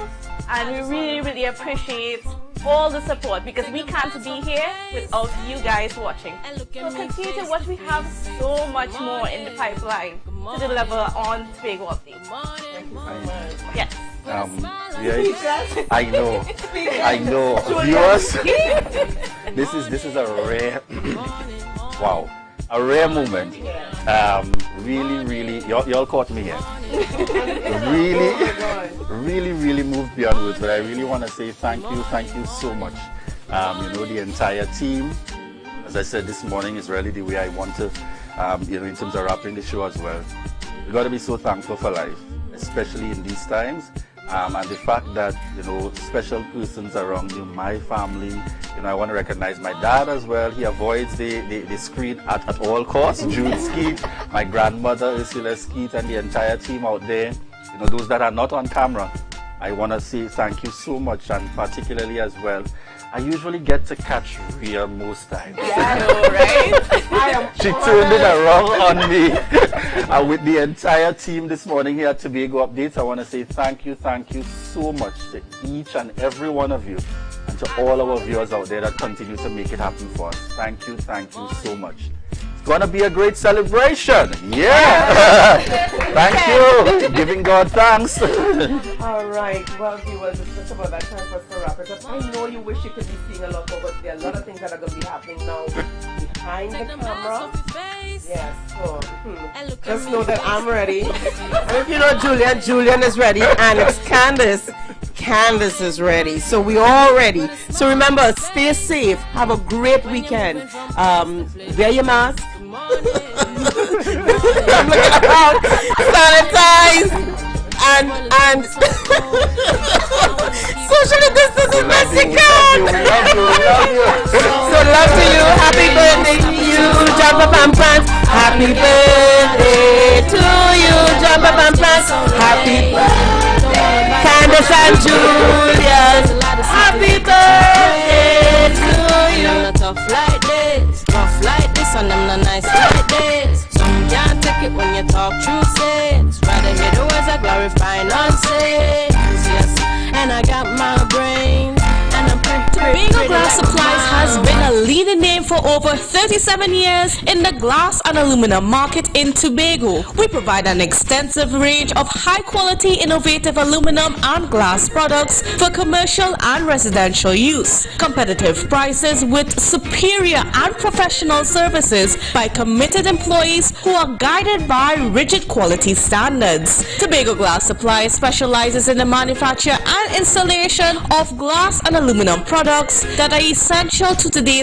and we really appreciate all the support, because we can't be here without you guys watching. So continue to watch. We have so much more in the pipeline to deliver on Tobago Updates. Thank you so much. Yes. I know. Viewers, this is a rare, wow, a rare moment. Really, y'all caught me here. Really moved beyond words. But I really want to say thank you so much. You know, the entire team. As I said this morning, is really the way I want to, you know, in terms of wrapping the show as well. We got to be so thankful for life, especially in these times. And the fact that, you know, special persons around you, my family, you know, I want to recognize my dad as well. He avoids the screen at all costs. Jude Skeet, my grandmother, Ursula Skeet, and the entire team out there, you know, those that are not on camera. I want to say thank you so much, and particularly as well, I usually get to catch Rhea most times. Yeah, I know, right? She turned it around on me. And with the entire team this morning here at Tobago Updates, I want to say thank you so much to each and every one of you, and to all our viewers out there that continue to make it happen for us. Thank you so much. It's going to be a great celebration. Yeah. Thank you. Giving God thanks. All right. Well, viewers, it's just about that time for us to wrap it up. I know you wish you could be seeing a lot more, but there are a lot of things that are going to be happening now behind the camera. Yes. So, just know that I'm ready. And if you know Julian is ready, and it's Candace. Candace is ready. So we're all ready. So remember, stay safe. Have a great weekend. Wear your mask. I'm looking around. Sanitize. And socially distance in Mexico. So love to you. Happy birthday to you. Jump up and prance. Happy birthday to you. Jump up and prance. Happy birthday. Candace and Julian, happy birthday to you. Tough like this, rough like this, and them not nice like this. Some can't take it when you talk true sense. Rather hear the words that glorify nonsense. Yes, and I got my brain. Tobago Glass Supplies has been a leading name for over 37 years in the glass and aluminum market in Tobago. We provide an extensive range of high-quality, innovative aluminum and glass products for commercial and residential use. Competitive prices with superior and professional services by committed employees who are guided by rigid quality standards. Tobago Glass Supplies specializes in the manufacture and installation of glass and aluminum products that are essential to today's